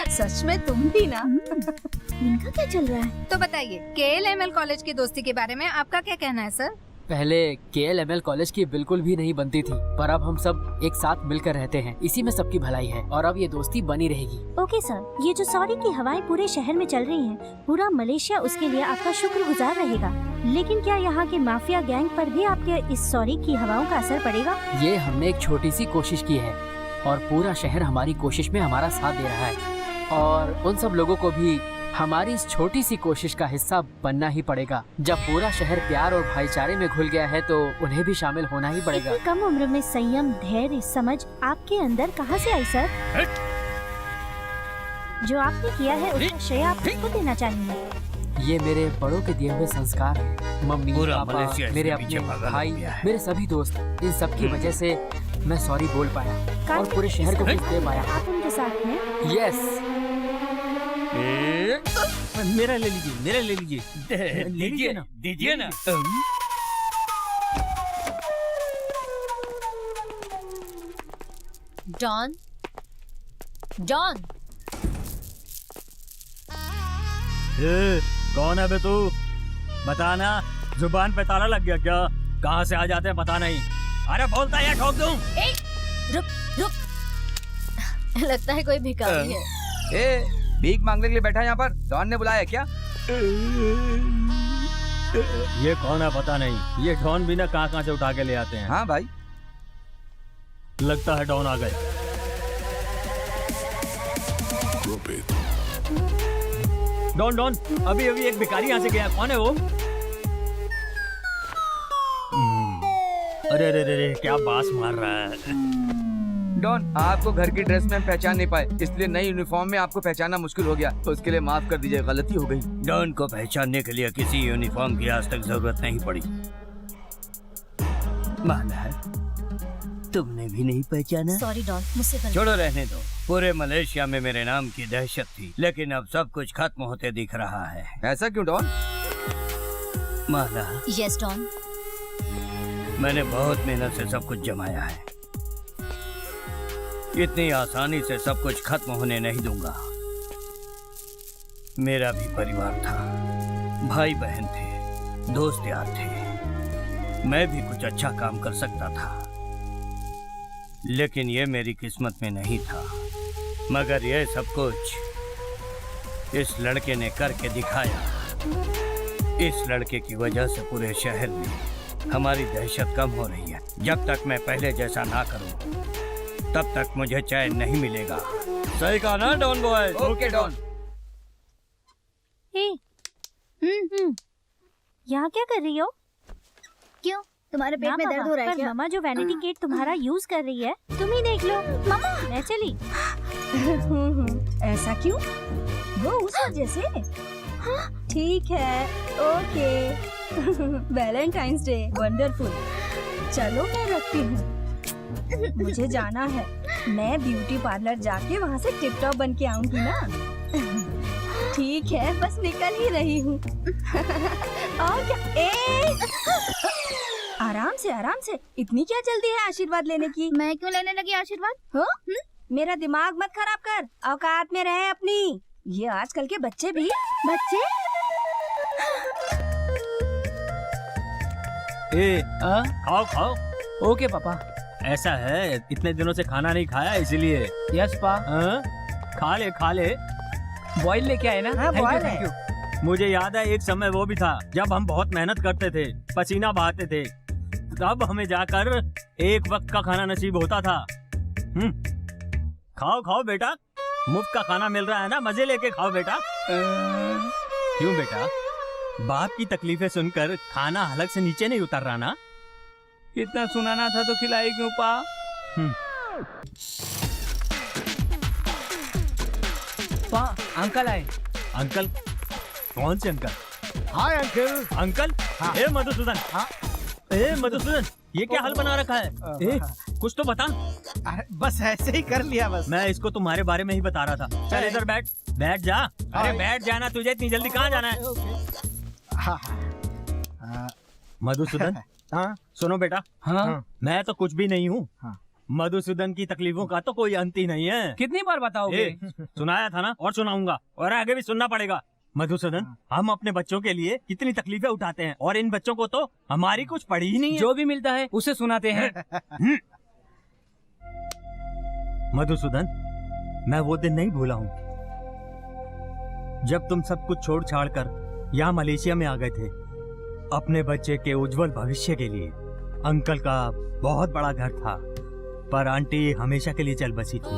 सच में तुम भी ना। इनका क्या चल रहा है? तो बताइए, KL ML कॉलेज की दोस्ती के बारे में आपका क्या कहना है सर? पहले KL ML कॉलेज की बिल्कुल भी नहीं बनती थी, पर अब हम सब एक साथ मिलकर रहते हैं। इसी में सबकी भलाई है और अब ये दोस्ती बनी रहेगी। ओके सर, ये जो सॉरी की हवाएं पूरे शहर में चल रही हैं, पूरा मलेशिया उसके लिए आपका शुक्रगुजार रहेगा। लेकिन क्या यहाँ के माफिया गैंग पर भी आपके इस सॉरी की हवाओं का असर पड़ेगा? ये हमने एक छोटी सी कोशिश की है और पूरा शहर हमारी कोशिश में हमारा साथ दे रहा है और उन सब लोगों को भी हमारी इस छोटी सी कोशिश का हिस्सा बनना ही पड़ेगा। जब पूरा शहर प्यार और भाईचारे में घुल गया है तो उन्हें भी शामिल होना ही पड़ेगा। इतनी कम उम्र में संयम, धैर्य, समझ आपके अंदर कहाँ से आई सर? जो आपने किया है उसका श्रेय आप किसको देना चाहेंगे? ये मेरे बड़ों के दिए हुए संस्कार हैं। मम्मी, पूरा पापा, मलेशिया इसके मेरे पीछे अपने पागल हो भाई, गया है। मेरे सभी दोस्त, इन सब की वजह से मैं सॉरी बोल पाया और पूरे शहर को कुछ दे पाया। आप उनके साथ हैं? यस। मेरा ले लीजिए, मेरा ले लीजिए। दीजिए ना। दीजिए ना। डॉन, डॉन, कौन है बे तू? बताना, जुबान पे ताला लग गया क्या? कहाँ से आ जाते हैं पता नहीं। अरे बोलता है या ठोक दूं? रुक रुक। लगता है कोई भिखारी है। ए, भीख मांगने के लिए बैठा है यहाँ पर। डॉन ने बुलाया क्या? ये कौन है पता नहीं, ये डॉन भी ना कहाँ से उठा के ले आते हैं। हाँ भाई, लगता है डॉन आ गए। डॉन डॉन, अभी अभी एक भिखारी यहाँ से गया, कौन है वो? अरे अरे अरे, क्या बास मार रहा है। डॉन आपको घर की ड्रेस में हम पहचान नहीं पाए, इसलिए नई यूनिफॉर्म में आपको पहचानना मुश्किल हो गया, तो उसके लिए माफ कर दीजिए, गलती हो गई। डॉन को पहचानने के लिए किसी यूनिफॉर्म की आज तक जरूरत नहीं पड़ी। माना तुमने भी नहीं पहचाना? सॉरी डॉन, मुझसे गलती। छोड़ो, रहने दो। पूरे मलेशिया में मेरे नाम की दहशत थी, लेकिन अब सब कुछ खत्म होते दिख रहा है। ऐसा क्यों डॉन? माला, यस डॉन। मैंने बहुत मेहनत से सब कुछ जमाया है, इतनी आसानी से सब कुछ खत्म होने नहीं दूंगा। मेरा भी परिवार था, भाई बहन थे, दोस्त यार थे, मैं भी कुछ अच्छा काम कर सकता था, लेकिन ये मेरी किस्मत में नहीं था। मगर ये सब कुछ इस लड़के ने करके दिखाया। इस लड़के की वजह से पूरे शहर में हमारी दहशत कम हो रही है। जब तक मैं पहले जैसा ना करूं, तब तक मुझे चैन नहीं मिलेगा। सही कहा ना डॉन बॉय? Okay don. यहाँ क्या कर रही हो? क्यों, तुम्हारे पेट में दर्द हो रहा है क्या? मम्मा जो वैनिटी गेट तुम्हारा यूज कर रही है, तुम ही देख लो। मम्मा मैं चली। ऐसा क्यों? वो उस वजह से? ठीक है, ओके। Valentine's day wonderful. चलो मैं रखती हूँ, मुझे जाना है। मैं ब्यूटी पार्लर जाके वहाँ से टिप टॉप बन के आऊंगी ना। ठीक है, बस निकल ही रही हूँ। और क्या? आराम से, इतनी क्या जल्दी है आशीर्वाद लेने की? मैं क्यों लेने लगी आशीर्वाद? हाँ? मेरा दिमाग मत खराब कर, औकात में रहे अपनी। ये आजकल के बच्चे भी बच्चे? खाओ खाओ। ओके पापा। ऐसा है, इतने दिनों से खाना नहीं खाया इसलिए। यस पा। खा ले। बॉयल लेके आए ना? हाँ, थैंक यू, boil थैंक है। यू। मुझे याद है एक समय वो भी था जब हम बहुत मेहनत करते थे, पसीना बहाते थे, तब हमें जाकर एक वक्त का खाना नसीब होता था। खाओ खाओ बेटा, मुफ्त का खाना मिल रहा है ना, मजे लेके खाओ बेटा। क्यों बेटा, बाप की तकलीफें सुनकर खाना हलक से नीचे नहीं उतर रहा ना? इतना सुनाना था तो खिलाई क्यों पा? पा, अंकल आए। अंकल? कौन से अंकल? Hi uncle. अंकल? हाँ। ए मधुसूदन, ए मधुसूदन, ये क्या हाल बना रखा है? ए, कुछ तो बता। अरे बस ऐसे ही कर लिया बस। मैं इसको तुम्हारे बारे में ही बता रहा था। चल इधर बैठ जा। अरे बैठ जाना, तुझे इतनी जल्दी कहाँ जाना है? मधुसूदन, हाँ सुनो बेटा। हाँ। मैं तो कुछ भी नहीं हूँ। हाँ। मधुसूदन की तकलीफों का तो कोई अंत ही नहीं है। कितनी बार बताओगे? सुनाया था ना, और सुनाऊंगा, और आगे भी सुनना पड़ेगा। मधुसूदन, हम अपने बच्चों के लिए कितनी तकलीफें उठाते हैं, और इन बच्चों को तो हमारी कुछ पड़ी ही नहीं है। जो भी मिलता है उसे सुनाते हैं। मधुसूदन, मैं वो दिन नहीं भूला हूँ जब तुम सब कुछ छोड़ छाड़ कर यहाँ मलेशिया में आ गए थे अपने बच्चे के उज्जवल भविष्य के लिए। अंकल का बहुत बड़ा घर था, पर आंटी हमेशा के लिए चल बसी थी।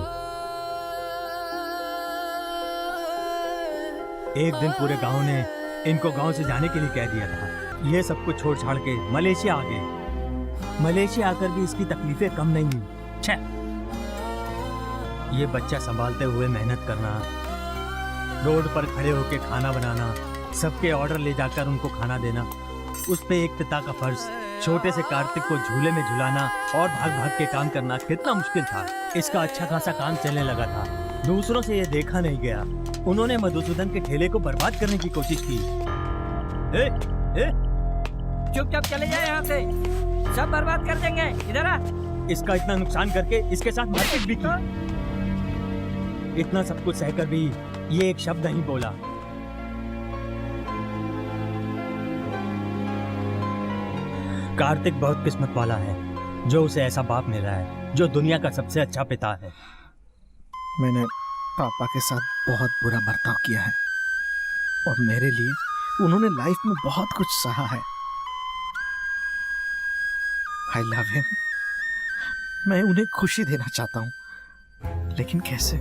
एक दिन पूरे गांव ने इनको गांव से जाने के लिए कह दिया था। ये सब कुछ छोड़ छाड़ के मलेशिया आ गए। मलेशिया आकर भी इसकी तकलीफें कम नहीं हुई। छे, ये बच्चा संभालते हुए मेहनत करना, रोड पर खड़े होकर खाना बनाना, सबके ऑर्डर ले जाकर उनको खाना देना, उस पे एक पिता का फर्ज छोटे से कार्तिक को झूले में झुलाना और भाग भाग के काम करना कितना मुश्किल था। इसका अच्छा खासा काम चलने लगा था, दूसरों से ये देखा नहीं गया। उन्होंने मधुसूदन के ठेले को बर्बाद करने की कोशिश की। चुपचाप चले जाए यहाँ से, सब बर्बाद कर देंगे। इधर आ। इसका इतना नुकसान करके इसके साथ मारपीट भी की। इतना सब कुछ सहकर भी ये एक शब्द नहीं बोला। कार्तिक बहुत किस्मत वाला है जो उसे ऐसा बाप मिला है जो दुनिया का सबसे अच्छा पिता है। मैंने पापा के साथ बहुत बुरा बर्ताव किया है और मेरे लिए उन्होंने लाइफ में बहुत कुछ सहा है। I love him. मैं उन्हें खुशी देना चाहता हूं, लेकिन कैसे?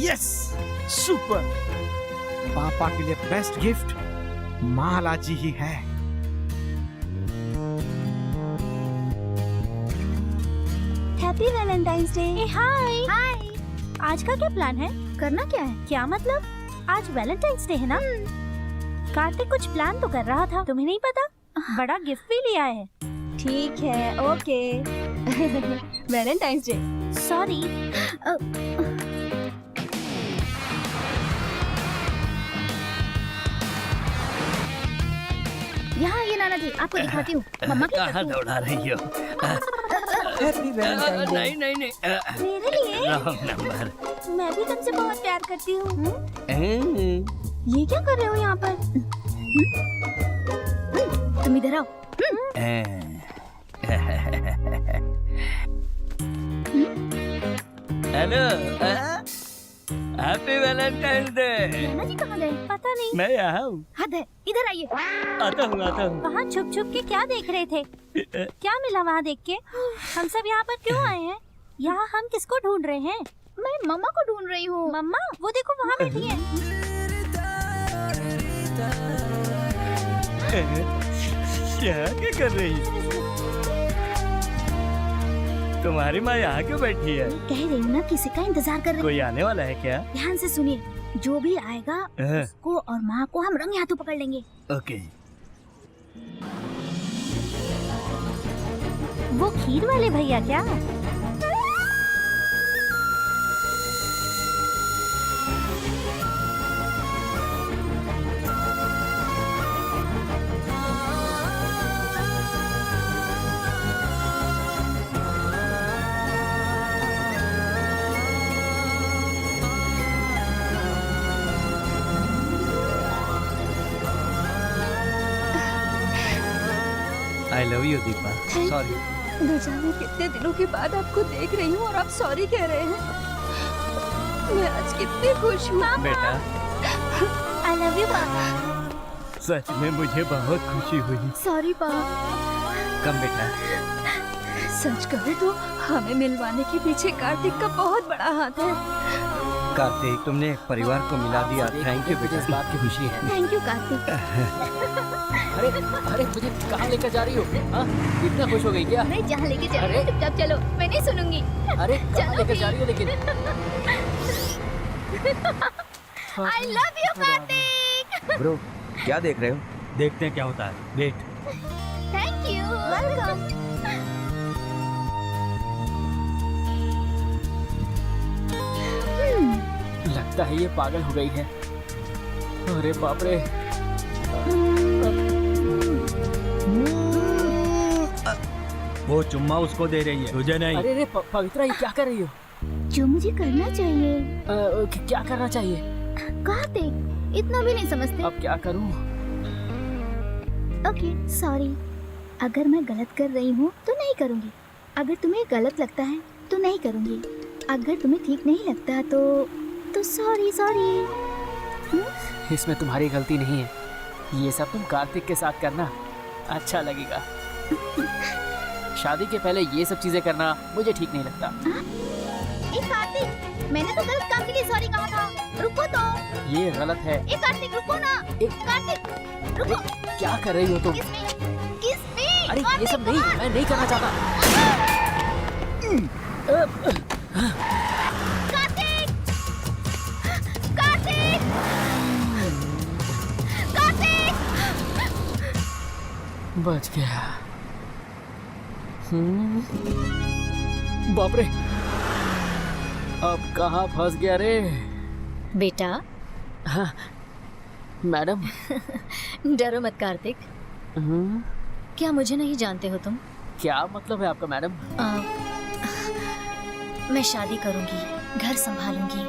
Yes, super. पापा के लिए बेस्ट गिफ्ट माला जी ही है। Happy Valentine's day. Hi hi. आज का क्या प्लान है? करना क्या है? क्या मतलब? आज वैलेंटाइंस डे है ना? कार्तिक कुछ प्लान तो कर रहा था, तुम्हें नहीं पता? बड़ा गिफ्ट भी लिया है। ठीक है, ओके। Valentine's day. सॉरी। यहाँ ये नाना जी, आपको दिखाती हूँ। मम्मा की कहाँ दौड़ा रही हो? नहीं नहीं नहीं, मेरे लिए? Wrong number. मैं भी तुमसे बहुत प्यार करती हूँ। ये क्या कर रहे हो यहाँ पर? तुम इधर आओ। Hello, happy Valentine's day. नाना जी कहाँ गए? पता नहीं। मैं यहाँ हूँ। हद है, इधर आइए। आता हूँ आता हूँ। वहाँ छुप छुप के क्या देख रहे थे? क्या मिला वहाँ देख के? हम सब यहाँ पर क्यों आए हैं? यहाँ हम किसको ढूंढ रहे हैं? मैं मम्मा को ढूंढ रही हूँ। मम्मा, वो देखो वहाँ बैठी है। क्या कर रही? तुम्हारी माँ यहाँ क्यों बैठी है? कह रही हूँ ना, किसी का इंतजार कर रही। कोई आने वाला है क्या? ध्यान से सुनिए, जो भी आएगा उसको और माँ को हम रंगे हाथों पकड़ लेंगे। ओके। वो खीर वाले भैया क्या? आई लव यू दीपा। सॉरी। न जाने कितने दिनों के बाद आपको देख रही हूँ और आप सॉरी कह रहे हैं। मैं आज कितनी खुश हूँ। बेटा, आई लव यू पापा। सच में मुझे बहुत खुशी हुई। सॉरी पापा। कम बेटा। सच कहूँ तो हमें मिलवाने के पीछे कार्तिक का बहुत बड़ा हाथ है। कार्तिक, तुमने एक परिवार को मिला दिया। थैंक यू बेटा। इस बात की खुशी है। Thank you Kartik. अरे अरे, मुझे कहाँ लेकर जा रही हो? हाँ, इतना खुश हो गई क्या? मैं जहाँ लेके जा रही हूँ चुपचाप चलो, मैं नहीं सुनूंगी। अरे कहाँ लेकर जा रही हो लेकिन? आई लव यू कार्तिक। ब्रो, क्या देख रहे हो? देखते हैं क्या होता है। वेट। Thank you. वेलकम। लगता है ये पागल हो गई है। अरे बाप रे। वो चुम्मा उसको दे रही है, तुझे नहीं। अरे रे पवित्रा, ये क्या कर रही हो? जो मुझे करना चाहिए। क्या करना चाहिए? कार्तिक, इतना भी नहीं समझते। अब क्या करूं? Okay, sorry. अगर मैं गलत कर रही हूँ तो नहीं करूँगी। अगर तुम्हें गलत लगता है तो नहीं करूँगी। अगर तुम्हें ठीक नहीं लगता तो सॉरी सॉरी। इसमें तुम्हारी गलती नहीं है। ये सब तुम कार्तिक के साथ करना अच्छा लगेगा। शादी के पहले ये सब चीजें करना मुझे ठीक नहीं लगता। कार्तिक, मैंने तो गलत काम के लिए सॉरी कहा था। रुको तो। ये गलत है। कार्तिक रुको ना। कार्तिक रुको। क्या कर रही हो तुम? किसमें? अरे ये सब नहीं, मैं नहीं करना चाहता। कार्तिक! कार्तिक! कार्तिक! बच गया। बाप रे, अब कहाँ फंस गया रे? बेटा। हाँ, मैडम। डरो मत कार्तिक। क्या मुझे नहीं जानते हो तुम? क्या मतलब है आपका मैडम? मैं शादी करूंगी, घर संभालूंगी,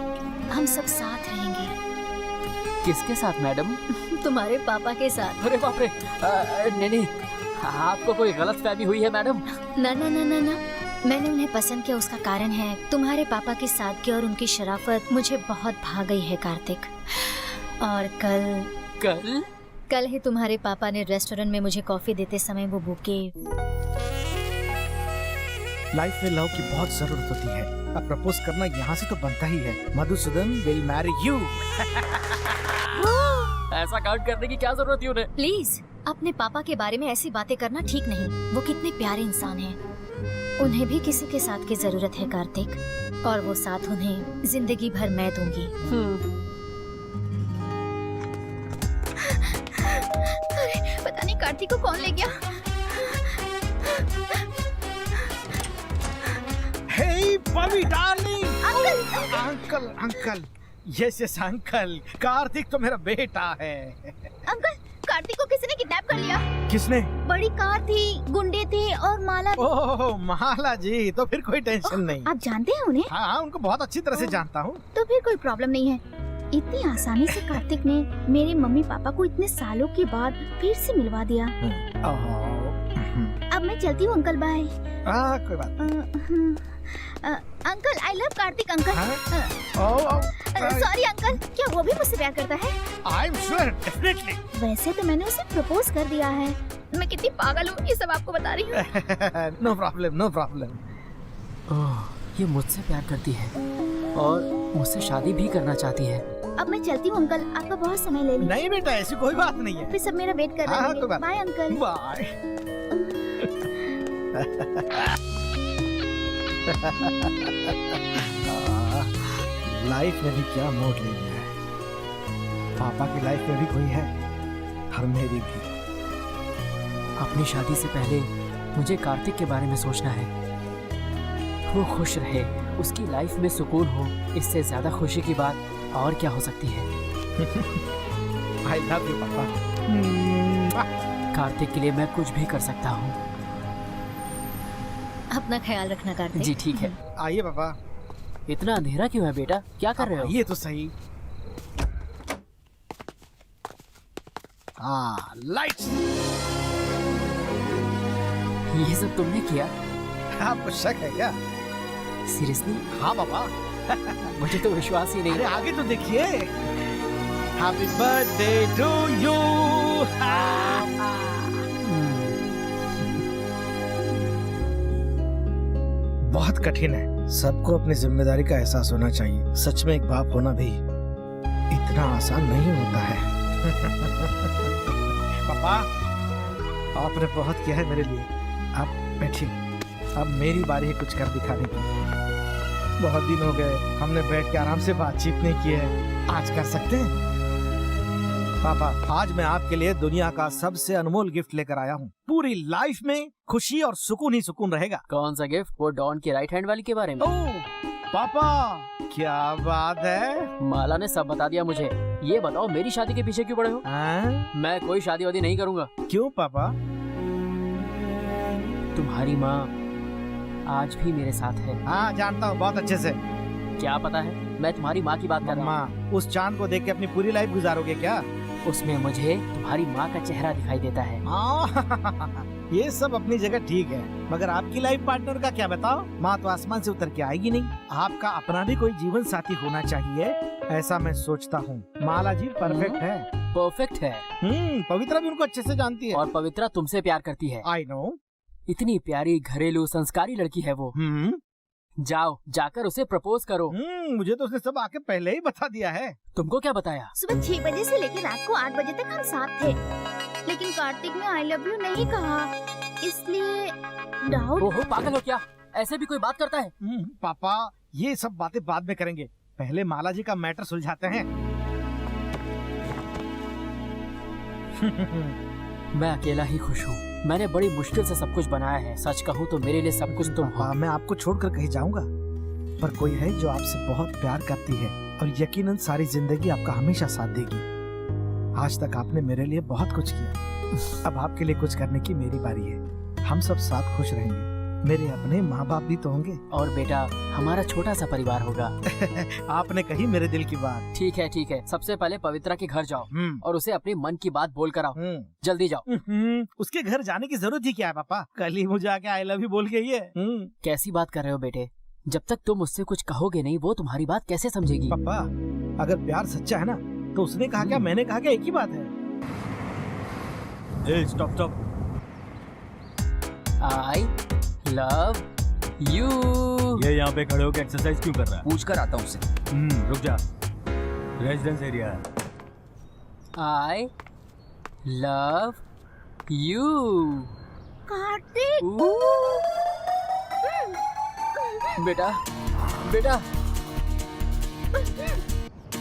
हम सब साथ रहेंगे। किसके साथ मैडम? तुम्हारे पापा के साथ। अरे बाप रे, नहीं नहीं, आपको कोई गलतफहमी हुई है मैडम? ना ना ना ना ना, मैंने उन्हें पसंद किया उसका कारण है तुम्हारे पापा की सादगी और उनकी शराफत मुझे बहुत भा गई है कार्तिक। और कल ही तुम्हारे पापा ने रेस्टोरेंट में मुझे कॉफी देते समय वो बुके। लाइफ में लव की बहुत जरूरत होती है। अब प्रपोज करना यहाँ से तो बनता ही है। Madhusudan will marry you. ऐसा काउंट करने की क्या जरूरत थी उन्हें? प्लीज अपने पापा के बारे में ऐसी बातें करना ठीक नहीं। वो कितने प्यारे इंसान हैं। उन्हें भी किसी के साथ की जरूरत है कार्तिक, और वो साथ उन्हें जिंदगी भर मैं दूंगी। अरे पता नहीं कार्तिक को कौन ले गया। Hey Pavi darling. Uncle uncle yes yes uncle, Kartik तो मेरा बेटा है। अंकल, कार्तिक को किसी ने किडनैप कर लिया। किसने? बड़ी कार थी, गुंडे थे और माला। ओह माला जी, तो फिर कोई टेंशन नहीं। आप जानते हैं उन्हें? हाँ, उनको बहुत अच्छी तरह से जानता हूँ। तो फिर कोई प्रॉब्लम नहीं है। इतनी आसानी से कार्तिक ने मेरे मम्मी पापा को इतने सालों के बाद फिर से मिलवा दिया। अब मैं चलती हूँ अंकल, बाय। कोई बात। Uncle I love Kartik uncle. हाँ? सॉरी अंकल, क्या वो भी मुझसे प्यार करता है? I am sure, definitely. वैसे तो मैंने उसे प्रपोज कर दिया है। मैं कितनी पागल हूँ, ये सब आपको बता रही हूँ। No problem, no problem. ये मुझसे प्यार करती है और मुझसे शादी भी करना चाहती है। अब मैं चलती हूँ अंकल, आपका बहुत समय ले लिया। नहीं बेटा, ऐसी कोई बात नहीं है। फिर सब मेरा वेट कर रहे हैं। Bye uncle. बाय। लाइफ में भी क्या मोड़ ले लिया है। पापा की लाइफ में भी कोई है और मेरी भी। अपनी शादी से पहले मुझे कार्तिक के बारे में सोचना है। वो खुश रहे, उसकी लाइफ में सुकून हो, इससे ज्यादा खुशी की बात और क्या हो सकती है। आई लव यू पापा। कार्तिक के लिए मैं कुछ भी कर सकता हूँ। अपना ख्याल रखना कार्तिक। जी ठीक है। आइए पापा। इतना अंधेरा क्यों है बेटा, क्या कर रहे हो? ये तो सही। लाइट्स। ये सब तुमने किया? आपको शक है क्या? सीरियसली? हाँ पापा। मुझे तो विश्वास ही नहीं। अरे आगे तो देखिए। Happy birthday to you. बहुत कठिन है। सबको अपनी जिम्मेदारी का एहसास होना चाहिए। सच में एक बाप होना भी इतना आसान नहीं होता है। पापा, आपने बहुत किया है मेरे लिए। आप बैठिए, अब मेरी बारी है कुछ कर दिखाने की। बहुत दिन हो गए हमने बैठ के आराम से बातचीत नहीं की है, आज कर सकते हैं। पापा, आज मैं आपके लिए दुनिया का सबसे अनमोल गिफ्ट लेकर आया हूँ। पूरी लाइफ में खुशी और सुकून ही सुकून रहेगा। कौन सा गिफ्ट? वो डॉन की राइट हैंड वाली के बारे में? ओह पापा, क्या बात है। माला ने सब बता दिया मुझे। ये बताओ मेरी शादी के पीछे क्यों पड़े हो? मैं कोई शादी वादी नहीं करूँगा। क्यों पापा? तुम्हारी माँ आज भी मेरे साथ है। हाँ जानता हूँ बहुत अच्छे से। क्या पता है, मैं तुम्हारी माँ की बात कर रहा हूँ। उस चांद को देख के अपनी पूरी लाइफ गुजारोगे क्या? उसमें मुझे तुम्हारी माँ का चेहरा दिखाई देता है। ये सब अपनी जगह ठीक है, मगर आपकी लाइफ पार्टनर का क्या बताओ? माँ तो आसमान से उतर के आएगी नहीं। आपका अपना भी कोई जीवन साथी होना चाहिए, ऐसा मैं सोचता हूँ। माला जी परफेक्ट है। परफेक्ट है। पवित्रा भी उनको अच्छे से जानती है। और पवित्रा तुमसे प्यार करती है। I know. इतनी प्यारी घरेलू संस्कारी लड़की है वो। जाओ, जाकर उसे प्रपोज करो। मुझे तो उसने सब आके पहले ही बता दिया है। तुमको क्या बताया? सुबह 6 बजे से लेकर रात को 8 बजे तक हम साथ थे, लेकिन कार्तिक ने आई लव यू नहीं कहा, इसलिए डाउट। ओहो पागल हो क्या? ऐसे भी कोई बात करता है? पापा, ये सब बातें बाद में करेंगे, पहले माला जी का मैटर सुलझाते हैं। मैं अकेला ही खुश हूँ। मैंने बड़ी मुश्किल से सब कुछ बनाया है। सच कहूँ तो मेरे लिए सब कुछ तुम हो। मैं आपको छोड़कर कहीं जाऊंगा, पर कोई है जो आपसे बहुत प्यार करती है और यकीनन सारी जिंदगी आपका हमेशा साथ देगी। आज तक आपने मेरे लिए बहुत कुछ किया, अब आपके लिए कुछ करने की मेरी बारी है। हम सब साथ खुश रहेंगे। मेरे अपने माँ बाप भी तो होंगे। और बेटा हमारा छोटा सा परिवार होगा। आपने कही मेरे दिल की बात। ठीक है, सबसे पहले पवित्रा के घर जाओ और उसे अपनी मन की बात बोल कर आओ। जल्दी जाओ। उसके घर जाने की जरूरत ही क्या है पापा? कल ही मुझे आके आई लव यू बोल के ही है। कैसी बात कर रहे हो बेटे? जब तक तुम उससे कुछ कहोगे नहीं वो तुम्हारी बात कैसे समझेगी? पापा अगर प्यार सच्चा है ना तो उसने कहा क्या मैंने कहा क्या एक ही बात है। स्टॉप। I love you. ये यहाँ पे खड़े होकर एक्सरसाइज क्यों कर रहा है? पूछ कर आता हूँ उससे। रुक जा। रेजिडेंस एरिया है। I love you. कार्तिक। बेटा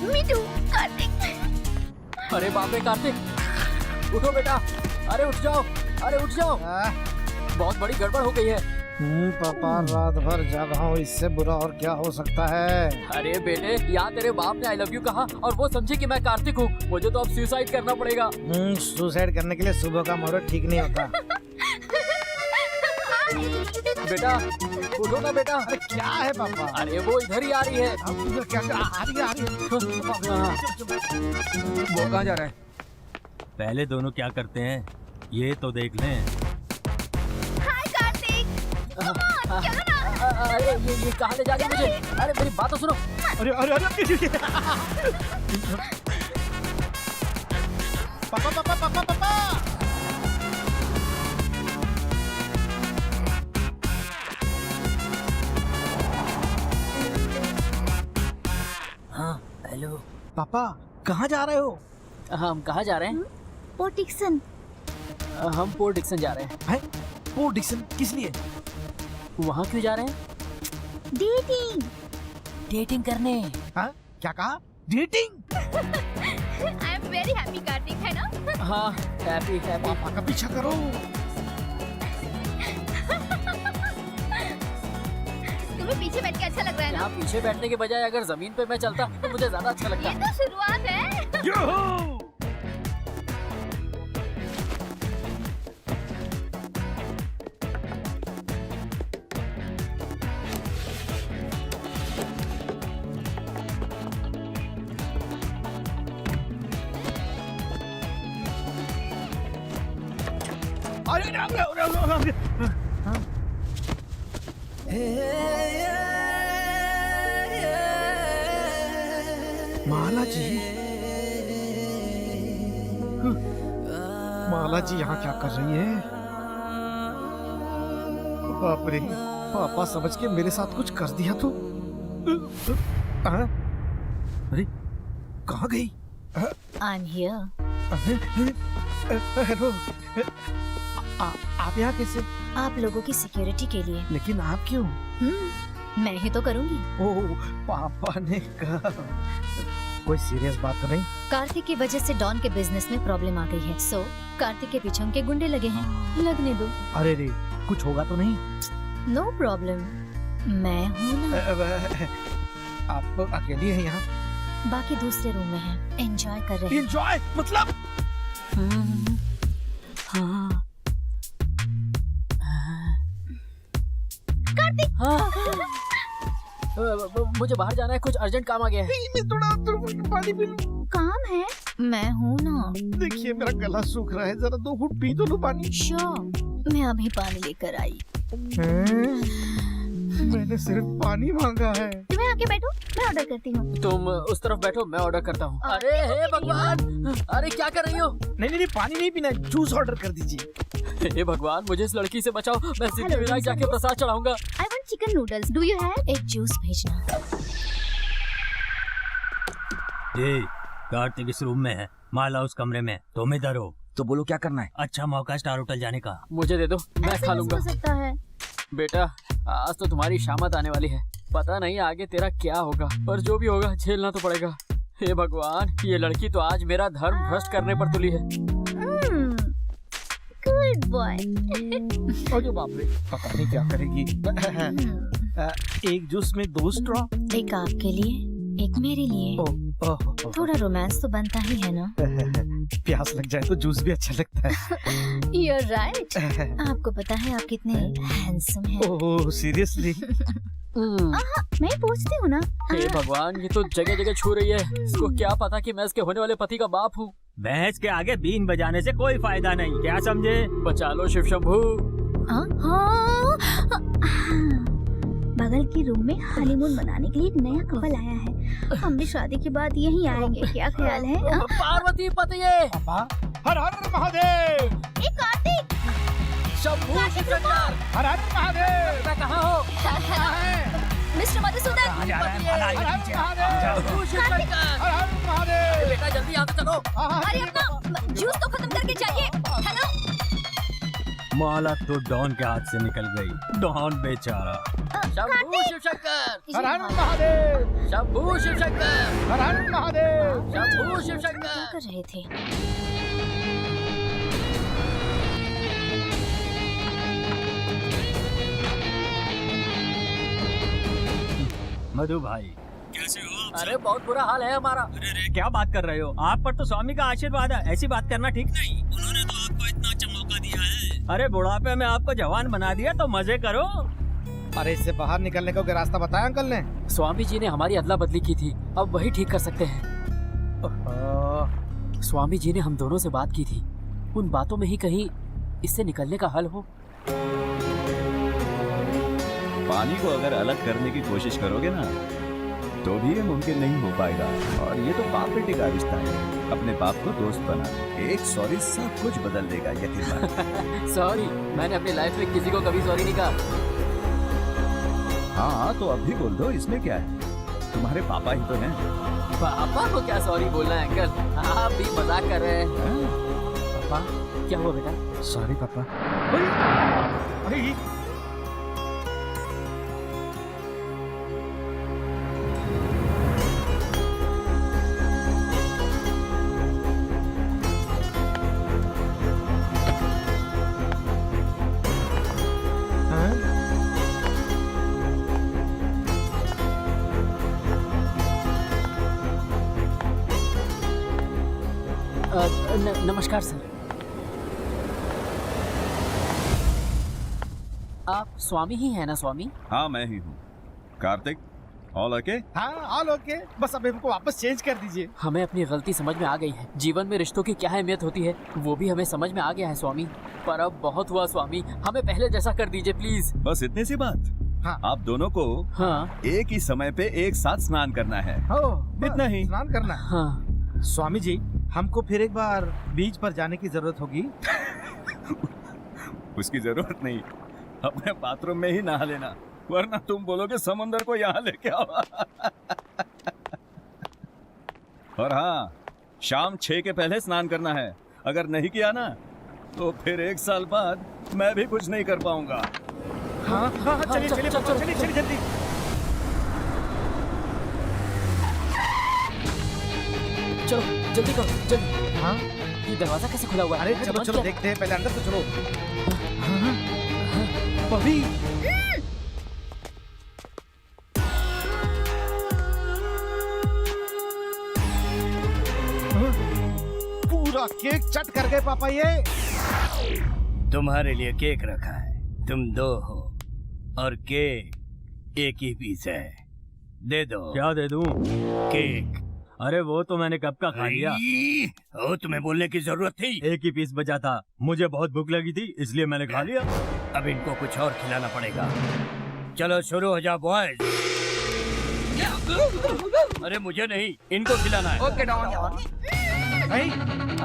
मीठू, कार्तिक। अरे बाप रे कार्तिक, उठो बेटा। अरे उठ जाओ। बहुत बड़ी गड़बड़ हो गई है। पापा रात भर जागा हूँ, इससे बुरा और क्या हो सकता है? अरे बेटे यहाँ तेरे बाप ने आई लव यू कहा और वो समझे कि मैं कार्तिक हूँ। मुझे तो अब सुसाइड करना पड़ेगा। सुसाइड करने के लिए सुबह का मुहूर्त ठीक नहीं होता। बेटा उठो ना बेटा। अरे क्या है पापा? अरे वो इधर ही आ रही है। अब क्या आ रही है? वो कहाँ जा रहा है? पहले दोनों क्या करते हैं ये तो देख लें। हाय कार्तिक। चलो ना। अरे ये कहाँ ले जा रही है मुझे? अरे मेरी बात तो सुनो। अरे पापा। हाँ हेलो पापा कहाँ जा रहे हो? हम कहाँ जा रहे हैं? Port Dickson. हम पोर्ट डिक्सन जा रहे हैं। पोर्ट डिक्सन किस लिए? वहाँ क्यों जा रहे हैं? डेटिंग करने। हाँ क्या कहा? Dating? I am very happy Kartik, है ना? हाँ हैप्पी। पापा का पीछा करो। तुम्हें पीछे बैठ के अच्छा लग रहा है ना? यहाँ पीछे बैठने के बजाय अगर जमीन पे मैं चलता तो मुझे ज्यादा अच्छा लगता। ये तो शुरुआत है। माला जी यहाँ क्या कर रही है? बाप रे, पापा समझ के मेरे साथ कुछ कर दिया तो? अरे कहाँ गई? I'm here. हेलो, आप यहाँ कैसे? आप लोगों की सिक्योरिटी के लिए। लेकिन आप क्यों? मैं ही तो करूँगी। ओह, पापा ने कहा। कोई सीरियस बात तो नहीं? कार्तिक की वजह से डॉन के बिजनेस में प्रॉब्लम आ गई है। सो कार्तिक के पीछे उनके गुंडे लगे हैं। लगने दो। अरे रे, कुछ होगा तो नहीं? नो प्रॉब्लम, मैं हूँ ना। आप अकेली हैं यहाँ? बाकी दूसरे रूम में हैं, एंजॉय कर रहे हैं। एंजॉय मतलब? हाँ। मुझे बाहर जाना है, कुछ अर्जेंट काम आ गया है। मैं थोड़ा पानी पी लूं। काम है? मैं हूँ ना। देखिए मेरा गला सूख रहा है, जरा 2 घूंट पी तो लो पानी। श्योर, मैं अभी पानी लेकर आई। मैंने सिर्फ पानी मांगा है। तुम्हें आके बैठो, मैं ऑर्डर करती हूँ। तुम उस तरफ बैठो, मैं ऑर्डर करता हूँ। अरे हे भगवान, अरे क्या कर रही हो? नहीं पानी नहीं पीना, जूस ऑर्डर कर दीजिए। हे भगवान, मुझे इस लड़की से बचाओ, मैं सिद्धिविनायक जाके प्रसाद चढ़ाऊंगा। I want chicken noodles, do you have? एक जूस भेजना। ये कार्तिक इस रूम में है, माला उस कमरे में, तुम इधर हो। तो बोलो क्या करना है? अच्छा मौका स्टार होटल जाने का। मुझे दे दो, मैं खा लूंगा। हो सकता है बेटा, आज तो तुम्हारी शामत आने वाली है, पता नहीं आगे तेरा क्या होगा, पर जो भी होगा झेलना तो पड़ेगा। हे भगवान, ये लड़की तो आज मेरा धर्म भ्रष्ट करने पर तुली है। Good boy. अरे बाप रे, पता नहीं क्या करेगी। एक जूस में 2 स्ट्रॉ। एक आपके लिए, एक मेरे लिए। थोड़ा रोमांस तो बनता ही है ना। प्यास लग जाए तो जूस भी अच्छा लगता है। You're right. आपको पता है आप कितने हैंडसम हैं। Oh seriously? मैं पूछती हूँ ना। हे भगवान, ये तो जगह जगह छू रही है। इसको क्या पता कि मैं इसके होने वाले पति का बाप हूँ। भैंस के आगे बीन बजाने से कोई फायदा नहीं, क्या समझे? बचा लो शिव शंभू। बगल के रूम में हनीमून मनाने के लिए एक नया कपल आया है। हम भी शादी के बाद यहीं आएंगे, क्या ख्याल है? पार्वती पति। पापा हर हर महादेव। कार्तिक, शंभू शिव शंकर। हर हर महादेव। बेटा कहाँ हो? मिस्टर मधुसूदन। शंभू शिव शंकर। हर हर महादेव। बेटा जल्दी यहाँ से चलो। अरे अपना जूस तो खत्म करके जाइए, है ना? माला तो डॉन के हाथ से निकल गई। डॉन बेचारा। शंभू शिव शंकर। हर हर महादेव। शंभू शिव शंकर। हर हर महादेव। शंभू शिव क्या शंकर। कर रहे थे? मधु भाई, कैसे हो आप? अरे बहुत बुरा हाल है हमारा। क्या बात कर रहे हो? आप पर तो स्वामी का आशीर्वाद है, ऐसी बात करना ठीक नहीं। उन्होंने तो आपको इतना अच्छा मौका दिया है। अरे बुढ़ापे में आपको जवान बना दिया तो मजे करो। अरे इससे बाहर निकलने का कोई रास्ता बताया अंकल ने? स्वामी जी ने हमारी अदला बदली की थी, अब वही ठीक कर सकते हैं। स्वामी जी ने हम दोनों से बात की थी, उन बातों में ही कहीं इससे निकलने का हल हो। पानी को अगर अलग करने की कोशिश करोगे ना तो भी ये मुमकिन नहीं हो पाएगा। और ये तो बाप बेटे का रिश्ता है। अपने बाप को दोस्त बना, एक सॉरी सब कुछ बदल देगा, यकीन मानो। सॉरी, मैंने अपनी लाइफ में किसी को कभी सॉरी नहीं कहा। हाँ तो अब भी बोल दो, इसमें क्या है? तुम्हारे पापा ही तो हैं। पापा को क्या सॉरी बोलना है अंकल? आप भी मजाक कर रहे हैं। पापा क्या हुआ बेटा? सॉरी पापा। अरे नमस्कार सर। आप स्वामी ही हैं ना स्वामी? हाँ मैं ही हूँ। Kartik, all okay? हाँ ऑल ओके, बस अब इनको वापस चेंज कर दीजिए। हमें अपनी गलती समझ में आ गई है। जीवन में रिश्तों की क्या अहमियत होती है वो भी हमें समझ में आ गया है स्वामी। पर अब बहुत हुआ स्वामी, हमें पहले जैसा कर दीजिए प्लीज। बस इतनी सी बात? हाँ। आप दोनों को हाँ एक ही समय पे एक साथ स्नान करना है। इतना ही। स्नान करना है। हाँ। स्वामी जी, हमको फिर एक बार बीच पर जाने की जरूरत होगी। उसकी जरूरत नहीं, अपने बाथरूम में ही नहा लेना, वरना तुम बोलोगे समंदर को यहाँ लेके आओ। और हाँ, शाम 6 के पहले स्नान करना है। अगर नहीं किया ना तो फिर 1 साल बाद मैं भी कुछ नहीं कर पाऊंगा। हाँ हाँ चलिए चलिए चलिए चलिए जल्दी। चलो जल्दी करो जल्दी। हाँ ये दरवाजा कैसे खुला हुआ है? अरे चलो चलो देखते हैं, पहले अंदर तो चलो। बबी पूरा केक चट कर गए पापा ये। तुम्हारे लिए केक रखा है, तुम 2 हो और केक एक ही पीस है। दे दो। क्या दे दूं? केक। अरे वो तो मैंने कब का खा लिया। ओ, तुम्हें बोलने की जरूरत थी। एक ही पीस बचा था, मुझे बहुत भूख लगी थी इसलिए मैंने खा लिया। अब इनको कुछ और खिलाना पड़ेगा। चलो शुरू हो जाओ बॉयज। अरे मुझे नहीं, इनको खिलाना है। Okay Don. नहीं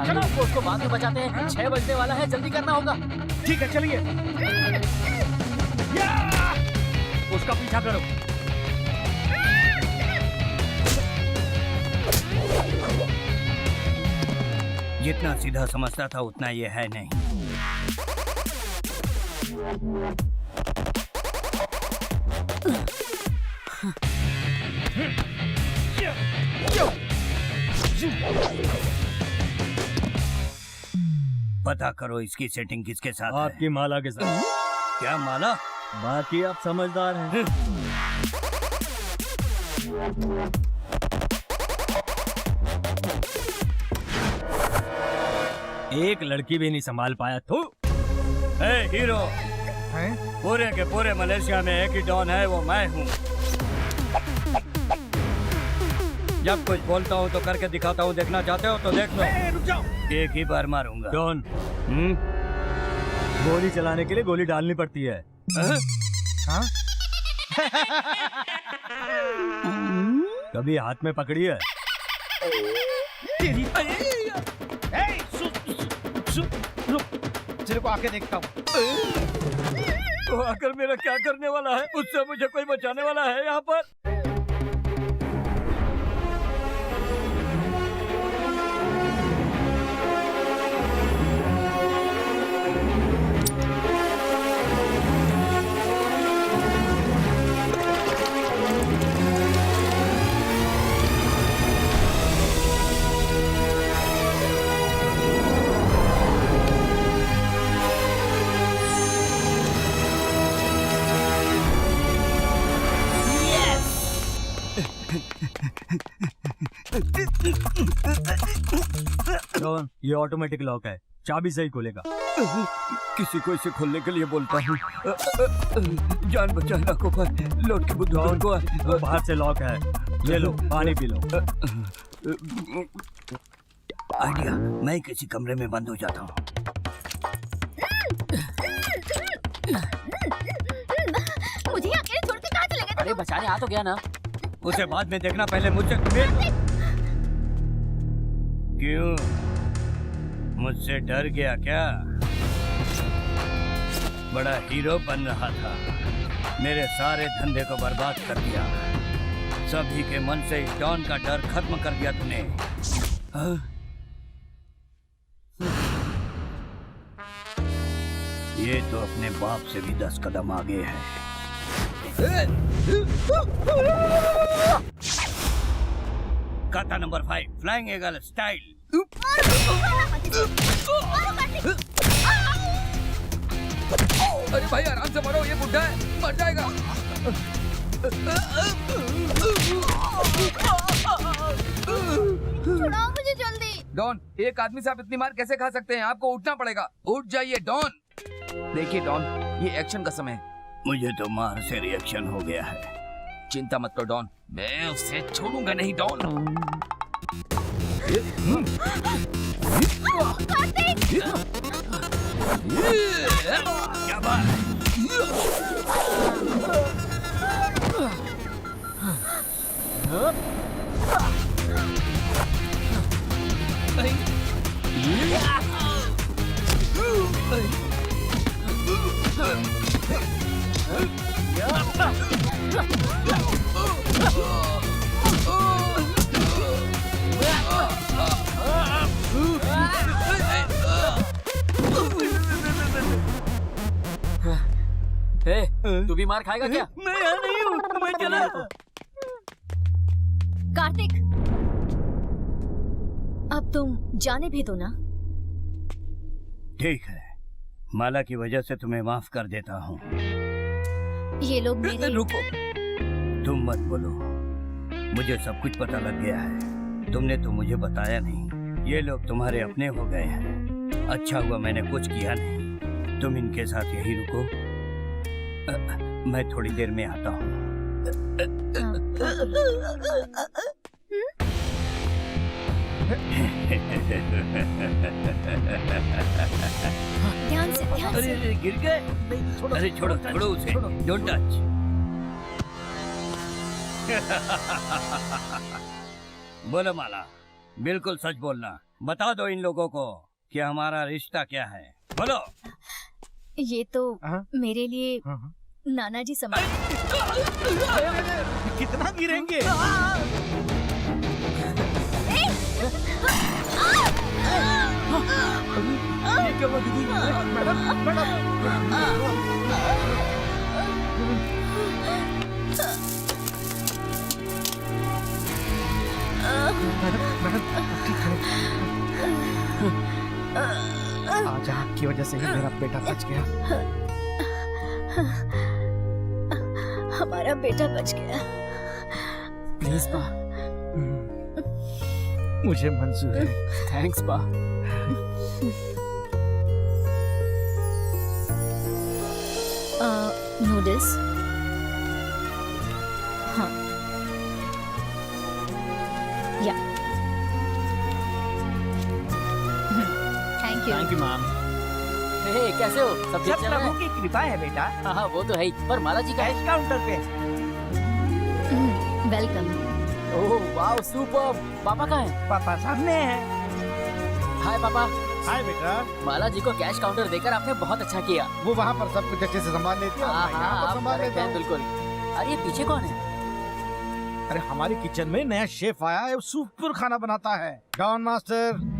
चलो उसको बाद में बचाते हैं, 6 बजने वाला है, जल्दी करना होगा। ठीक है चलिए। उसका पीछा करो। जितना सीधा समझता था उतना ये है नहीं। पता करो इसकी सेटिंग किसके साथ है। आपकी माला के साथ। क्या माला? बाकी आप समझदार हैं। एक लड़की भी नहीं संभाल पाया। तू ए हीरो, हैं? पूरे के पूरे मलेशिया में एक ही डॉन है, वो मैं हूँ। जब कुछ बोलता हूँ तो करके दिखाता हूँ, देखना चाहते हो तो देख लो। रुक जाओ। एक ही बार मारूंगा। डॉन, हम्म? गोली चलाने के लिए गोली डालनी पड़ती है। हाँ? कभी हाथ में पकड़ी है? तेरी रुक, तेरे को आके देखता हूँ। तो आकर मेरा क्या करने वाला है? उससे मुझे कोई बचाने वाला है यहाँ पर? डॉन, ये ऑटोमेटिक लॉक है, चाबी से ही खुलेगा। किसी को इसे खोलने के लिए बोलता हूँ। जान बचाना को पर लौट के बुद्धौर को। वो बाहर से लॉक है। ये लो, पानी पी लो। आइडिया, मैं किसी कमरे में बंद हो जाता हूँ। मुझे अकेले छोड़ के कहाँ चले गए? अरे बचाने आ तो गया ना। उसे बाद में देखना, पहले मुझसे। क्यों, मुझसे डर गया क्या? बड़ा हीरो बन रहा था, मेरे सारे धंधे को बर्बाद कर दिया। सभी के मन से इस डॉन का डर खत्म कर दिया तूने। ये तो अपने बाप से भी 10 कदम आगे है। काटा नंबर 5, फ्लाइंग ईगल स्टाइल। अरे भाई आराम से मरो, ये बुढ़ा है, मर जाएगा। छुड़ाओ मुझे जल्दी। डॉन, एक आदमी से आप इतनी मार कैसे खा सकते हैं? आपको उठना पड़ेगा। उठ जाइए डॉन। देखिए डॉन, ये एक्शन का समय है। मुझे तो मार से रिएक्शन हो गया है। चिंता मत करो डॉन, मैं उसे छोड़ूंगा नहीं डॉन। क्या बात? तू भी मार खाएगा क्या? मैं यहाँ नहीं हूँ, मैं चला। कार्तिक, अब तुम जाने भी दो ना। ठीक है, माला की वजह से तुम्हें माफ कर देता हूँ। ये लोग मेरे... रुको, तुम मत बोलो, मुझे सब कुछ पता लग गया है। तुमने तो मुझे बताया नहीं। ये लोग तुम्हारे अपने हो गए हैं। अच्छा हुआ मैंने कुछ किया नहीं। तुम इनके साथ यहीं रुको, मैं थोड़ी देर में आता हूँ। ध्यान से, ध्यान से। अरे गिर गए। अरे छोड़ो छोड़ो उसे, डोंट टच। बोलो माला, बिल्कुल सच बोलना। बता दो इन लोगों को कि हमारा रिश्ता क्या है। बोलो। ये तो मेरे लिए नाना जी समझ। कितना गिरेंगे? आज आपकी वजह से ही मेरा बेटा बच गया। हमारा बेटा बच गया। प्लीज बा, मुझे मंजूर है। थैंक्स बा। नूडल्स। हाँ, yeah thank you. Thank you ma'am. Hey, कैसे हो? सब ठीक सब चल रहा प्रभु है? की कृपा है बेटा। हाँ हाँ, वो तो है ही। पर माला जी का है? कैश काउंटर पे। वेलकम। Oh wow, super. पापा कहाँ हैं? पापा सामने है। हाय पापा। हाय बेटा। माला जी को कैश काउंटर देकर आपने बहुत अच्छा किया। वो वहाँ पर सब कुछ अच्छे से संभाल लेती है और मैं यहाँ पर संभाल लेता हूँ। बिल्कुल। अरे ये पीछे कौन है? अरे हमारी किचन में नया शेफ आया है, सुपर खाना बनाता है। Don master